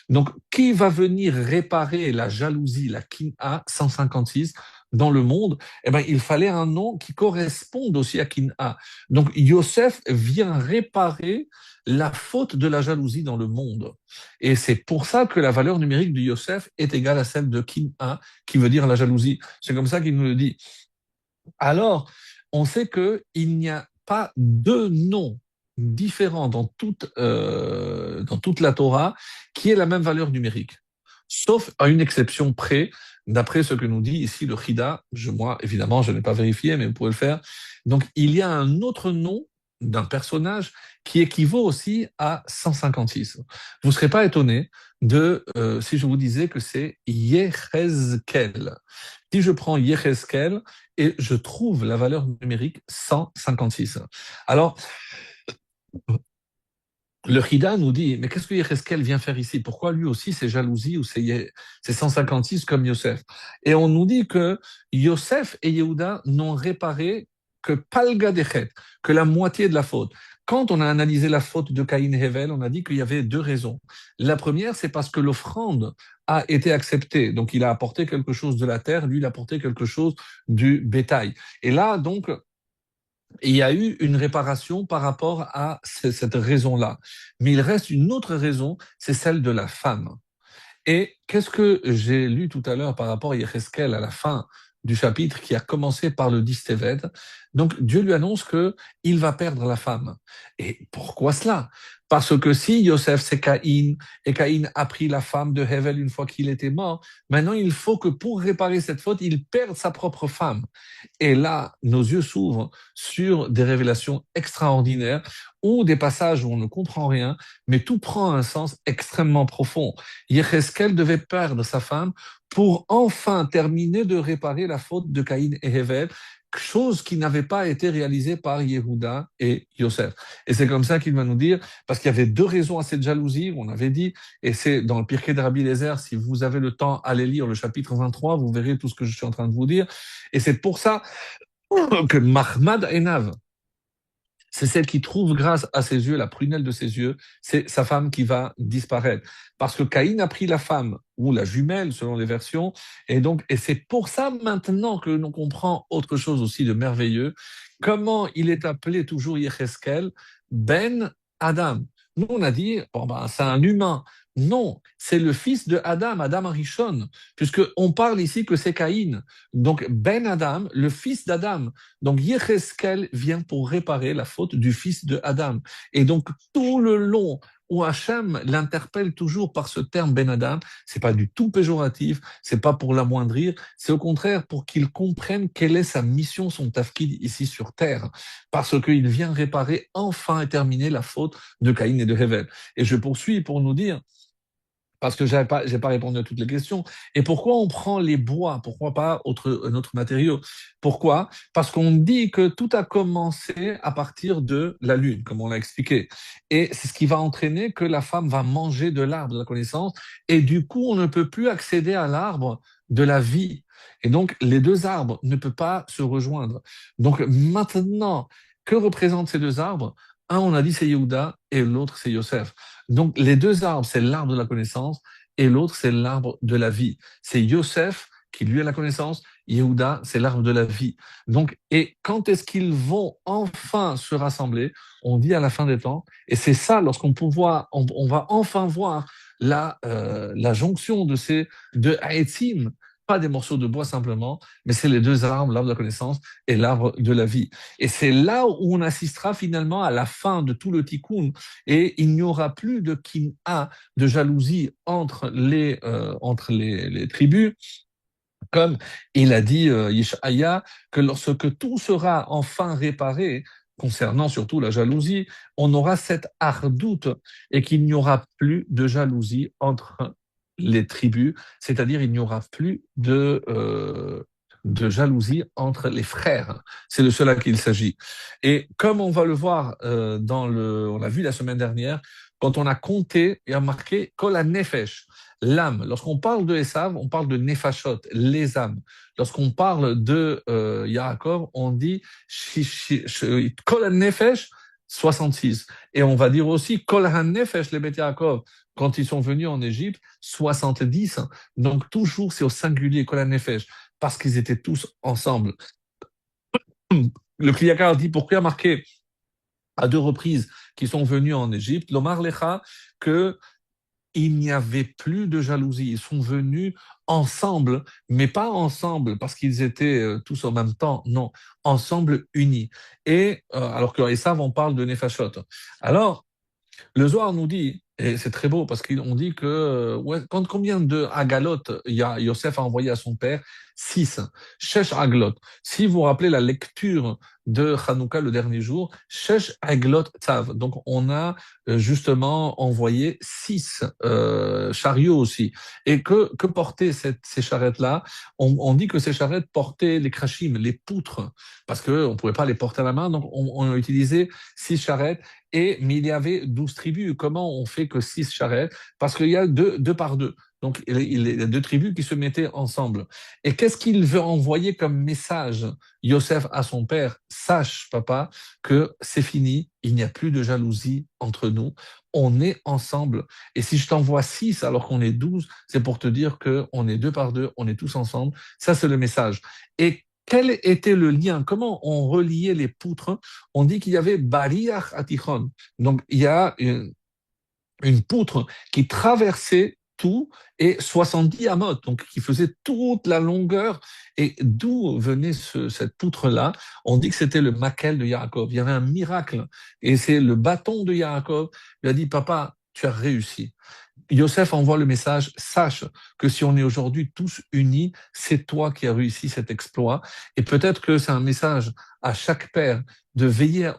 Speaker 1: Donc, qui va venir réparer la jalousie, la Kin'a 156 dans le monde? Eh ben, il fallait un nom qui corresponde aussi à Kin'a. Donc, Yosef vient réparer la faute de la jalousie dans le monde. Et c'est pour ça que la valeur numérique de Yosef est égale à celle de Kin'a, qui veut dire la jalousie. C'est comme ça qu'il nous le dit. Alors, on sait qu'il n'y a pas deux noms différents dans toute la Torah qui aient la même valeur numérique, sauf à une exception près, d'après ce que nous dit ici le Chida. Moi, évidemment, je n'ai pas vérifié, mais vous pouvez le faire. Donc, il y a un autre nom d'un personnage qui équivaut aussi à 156. Vous ne serez pas étonné si je vous disais que c'est Yechezkel. Si je prends Yechezkel et je trouve la valeur numérique 156. Alors, le Chida nous dit, mais qu'est-ce que Yechezkel vient faire ici? Pourquoi lui aussi c'est jalousie ou c'est 156 comme Yosef? Et on nous dit que Yosef et Yehuda n'ont réparé que Palga Dechet, que la moitié de la faute. Quand on a analysé la faute de Caïn et Hevel, on a dit qu'il y avait deux raisons. La première, c'est parce que l'offrande a été acceptée. Donc, il a apporté quelque chose de la terre, lui, il a apporté quelque chose du bétail. Et là, donc, il y a eu une réparation par rapport à cette raison-là. Mais il reste une autre raison, c'est celle de la femme. Et qu'est-ce que j'ai lu tout à l'heure par rapport à Yecheskel à la fin du chapitre qui a commencé par le Distevet? Donc Dieu lui annonce que il va perdre la femme. Et pourquoi cela? Parce que si Yosef c'est Caïn et Caïn a pris la femme de Hevel une fois qu'il était mort, maintenant il faut que pour réparer cette faute, il perde sa propre femme. Et là, nos yeux s'ouvrent sur des révélations extraordinaires ou des passages où on ne comprend rien, mais tout prend un sens extrêmement profond. Yecheskel devait perdre sa femme pour enfin terminer de réparer la faute de Caïn et Hevel, chose qui n'avait pas été réalisée par Yehuda et Yosef. Et c'est comme ça qu'il va nous dire, parce qu'il y avait deux raisons à cette jalousie, on avait dit, et c'est dans le Pirkei de Rabbi Eliezer, si vous avez le temps, allez lire le chapitre 23, vous verrez tout ce que je suis en train de vous dire. Et c'est pour ça que Mahmad Enav, c'est celle qui trouve grâce à ses yeux, la prunelle de ses yeux, c'est sa femme qui va disparaître. Parce que Caïn a pris la femme, ou la jumelle selon les versions, et c'est pour ça maintenant que l'on comprend autre chose aussi de merveilleux, comment il est appelé toujours Yecheskel, Ben Adam. Nous on a dit, bon ben, c'est un humain. Non, c'est le fils de Adam, Adam Arishon, puisqu'on parle ici que c'est Caïn. Donc Ben Adam, le fils d'Adam. Donc Yecheskel vient pour réparer la faute du fils de Adam. Et donc tout le long où Hachem l'interpelle toujours par ce terme Ben Adam, c'est pas du tout péjoratif, c'est pas pour l'amoindrir, c'est au contraire pour qu'il comprenne quelle est sa mission, son tafkid ici sur terre, parce qu'il vient réparer enfin et terminer la faute de Caïn et de Hevel. Et je poursuis pour nous dire, parce que j'ai pas répondu à toutes les questions. Et pourquoi on prend les bois? Pourquoi pas un autre matériau? Pourquoi? Parce qu'on dit que tout a commencé à partir de la lune, comme on l'a expliqué. Et c'est ce qui va entraîner que la femme va manger de l'arbre de la connaissance. Et du coup, on ne peut plus accéder à l'arbre de la vie. Et donc, les deux arbres ne peuvent pas se rejoindre. Donc, maintenant, que représentent ces deux arbres? Un, on a dit c'est Yehuda et l'autre c'est Yosef. Donc, les deux arbres, c'est l'arbre de la connaissance et l'autre, c'est l'arbre de la vie. C'est Yosef qui lui a la connaissance, Yehuda, c'est l'arbre de la vie. Donc, et quand est-ce qu'ils vont enfin se rassembler? On dit à la fin des temps, et c'est ça, on va enfin voir la jonction de ces deux Haetzim, pas des morceaux de bois simplement, mais c'est les deux arbres, l'arbre de la connaissance et l'arbre de la vie. Et c'est là où on assistera finalement à la fin de tout le tikkun, et il n'y aura plus de kin'a, de jalousie entre les tribus, comme il a dit Yeshaya, que lorsque tout sera enfin réparé, concernant surtout la jalousie, on aura cette ardoute et qu'il n'y aura plus de jalousie entre les tribus, c'est-à-dire il n'y aura plus de jalousie entre les frères. C'est de cela qu'il s'agit. Et comme on va le voir on l'a vu la semaine dernière, quand on a compté et a marqué Kol nefesh, l'âme. Lorsqu'on parle de Esav, on parle de nefashot, les âmes. Lorsqu'on parle de Yaakov, on dit Kol nefesh 66. Et on va dire aussi Kol nefesh les Beth Yaakov, quand ils sont venus en Égypte, 70. Donc toujours c'est au singulier Kol nefesh, parce qu'ils étaient tous ensemble. Le Kliyakar dit pourquoi il a marqué à deux reprises qu'ils sont venus en Égypte, l'Omar Lecha, que il n'y avait plus de jalousie. Ils sont venus ensemble, mais pas ensemble parce qu'ils étaient tous en même temps, non, ensemble unis. Et alors que Esav, on parle de Nefashot. Alors, le Zohar nous dit, et c'est très beau parce qu'on dit que ouais, combien de Agalot Yosef a envoyé à son père? 6. Shesh Aglot. Si vous vous rappelez la lecture de Hanouka le dernier jour, Shesh Aglot Tzav. Donc on a justement envoyé 6 chariots aussi. Et que portaient ces charrettes-là? On dit que ces charrettes portaient les krachim, les poutres, parce qu'on ne pouvait pas les porter à la main, donc on a utilisé 6 charrettes. Mais il y avait 12 tribus. Comment on fait que 6 charrettes? Parce qu'il y a deux par deux. Donc, il y a deux tribus qui se mettaient ensemble. Et qu'est-ce qu'il veut envoyer comme message, Yosef, à son père? Sache, papa, que c'est fini, il n'y a plus de jalousie entre nous, on est ensemble. Et si je t'envoie 6 alors qu'on est 12, c'est pour te dire qu'on est deux par deux, on est tous ensemble. Ça, c'est le message. Et quel était le lien? Comment on reliait les poutres? On dit qu'il y avait Bariach Atichon. Donc, il y a une poutre qui traversait tout et 70 amot, donc qui faisait toute la longueur. Et d'où venait cette poutre-là? On dit que c'était le maquel de Yaakov. Il y avait un miracle. Et c'est le bâton de Yaakov. Il a dit, papa, tu as réussi. Yosef envoie le message, sache que si on est aujourd'hui tous unis, c'est toi qui as réussi cet exploit. Et peut-être que c'est un message à chaque père de veiller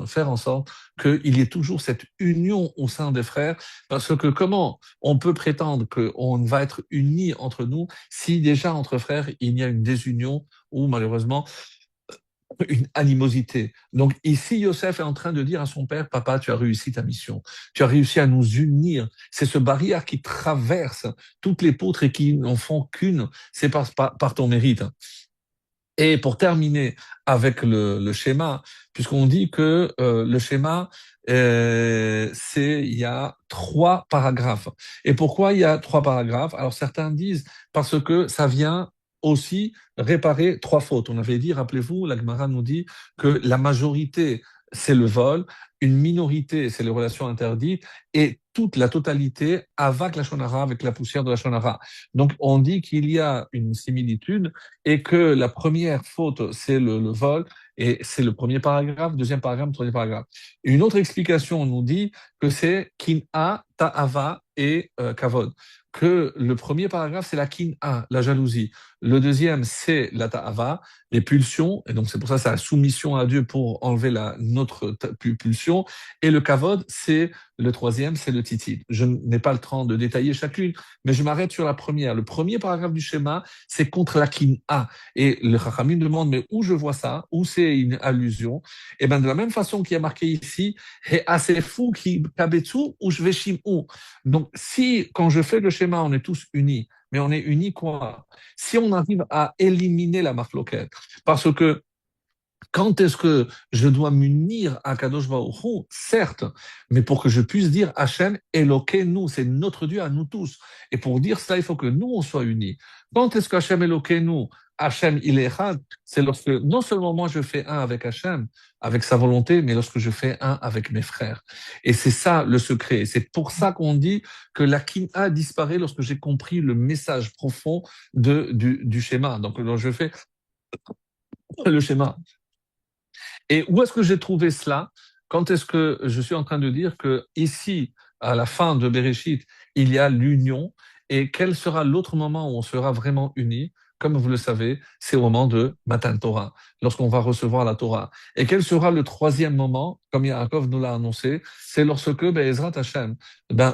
Speaker 1: faire en sorte qu'il y ait toujours cette union au sein des frères, parce que comment on peut prétendre qu'on va être unis entre nous si déjà entre frères il y a une désunion ou malheureusement une animosité. Donc ici, Yosef est en train de dire à son père, papa, tu as réussi ta mission. Tu as réussi à nous unir. C'est ce barrière qui traverse toutes les poutres et qui n'en font qu'une. C'est par ton mérite. Et pour terminer avec le schéma, puisqu'on dit que le schéma, il y a 3 paragraphes. Et pourquoi il y a 3 paragraphes? Alors certains disent parce que ça vient aussi réparer 3 fautes. On avait dit, rappelez-vous, la Gemara nous dit que la majorité, c'est le vol, une minorité, c'est les relations interdites, et toute la totalité avec la shonara, avec la poussière de la shonara. Donc on dit qu'il y a une similitude et que la première faute, c'est le vol, et c'est le premier paragraphe, deuxième paragraphe, troisième paragraphe. Une autre explication nous dit que c'est kin'a, ta'ava et kavod. Que le premier paragraphe, c'est la kin'a, la jalousie. Le deuxième, c'est la ta'ava, les pulsions, et donc c'est pour ça c'est la soumission à Dieu pour enlever notre pulsion. Et le kavod, c'est le troisième, c'est le titid. Je n'ai pas le temps de détailler chacune, mais je m'arrête sur la première. Le premier paragraphe du schéma, c'est contre la kin'a. Et le Chachamim demande, mais où je vois ça? Où c'est une allusion? Et bien, de la même façon qu'il y a marqué ici, et assez fou qui kabetsu ou je vais shim'u. Donc, si, quand je fais le schéma, on est tous unis, mais on est unis quoi? Si on arrive à éliminer la marloquette, parce que Quand est-ce que je dois m'unir à Kadosh Baruch Hu? Certes, mais pour que je puisse dire Hachem Elokeinu, c'est notre Dieu à nous tous. Et pour dire cela, il faut que nous, on soit unis. Quand est-ce qu'Hachem Elokeinu, Hachem il est Echad, c'est lorsque non seulement moi je fais un avec Hachem, avec sa volonté, mais lorsque je fais un avec mes frères. Et c'est ça le secret. Et c'est pour ça qu'on dit que la Kina disparaît lorsque j'ai compris le message profond du schéma. Donc, je fais le schéma. Et où est-ce que j'ai trouvé cela? Quand est-ce que je suis en train de dire que ici, à la fin de Bereshit, il y a l'union, et quel sera l'autre moment où on sera vraiment unis? Comme vous le savez, c'est au moment de Matan Torah, lorsqu'on va recevoir la Torah. Et quel sera le troisième moment, comme Yaakov nous l'a annoncé, c'est lorsque, Ezrat Hashem,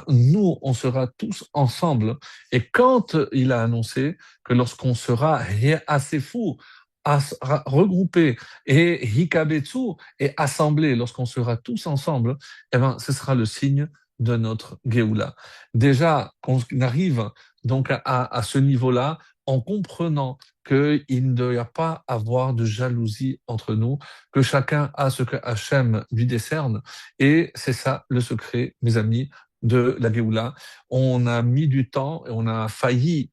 Speaker 1: nous, on sera tous ensemble. Et quand il a annoncé que lorsqu'on sera assez fou, regroupés et hikabetsu et assemblés, lorsqu'on sera tous ensemble, eh ben, ce sera le signe de notre Géoula. Déjà, qu'on arrive donc à ce niveau-là, en comprenant qu'il ne doit pas avoir de jalousie entre nous, que chacun a ce que Hachem lui décerne, et c'est ça le secret, mes amis, de la Géoula. On a mis du temps et on a failli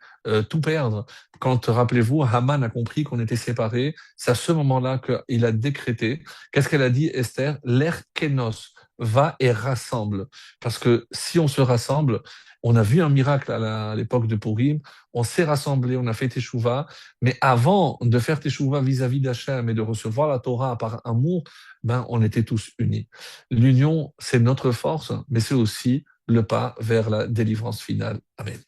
Speaker 1: tout perdre quand, rappelez-vous, Haman a compris qu'on était séparés. C'est à ce moment-là qu'il a décrété. Qu'est-ce qu'elle a dit, Esther? L'Erkenos va et rassemble. Parce que si on se rassemble, on a vu un miracle à l'époque de Purim, on s'est rassemblés, on a fait Teshuvah, mais avant de faire Teshuvah vis-à-vis d'Hachem et de recevoir la Torah par amour, on était tous unis. L'union, c'est notre force, mais c'est aussi le pas vers la délivrance finale. Amen.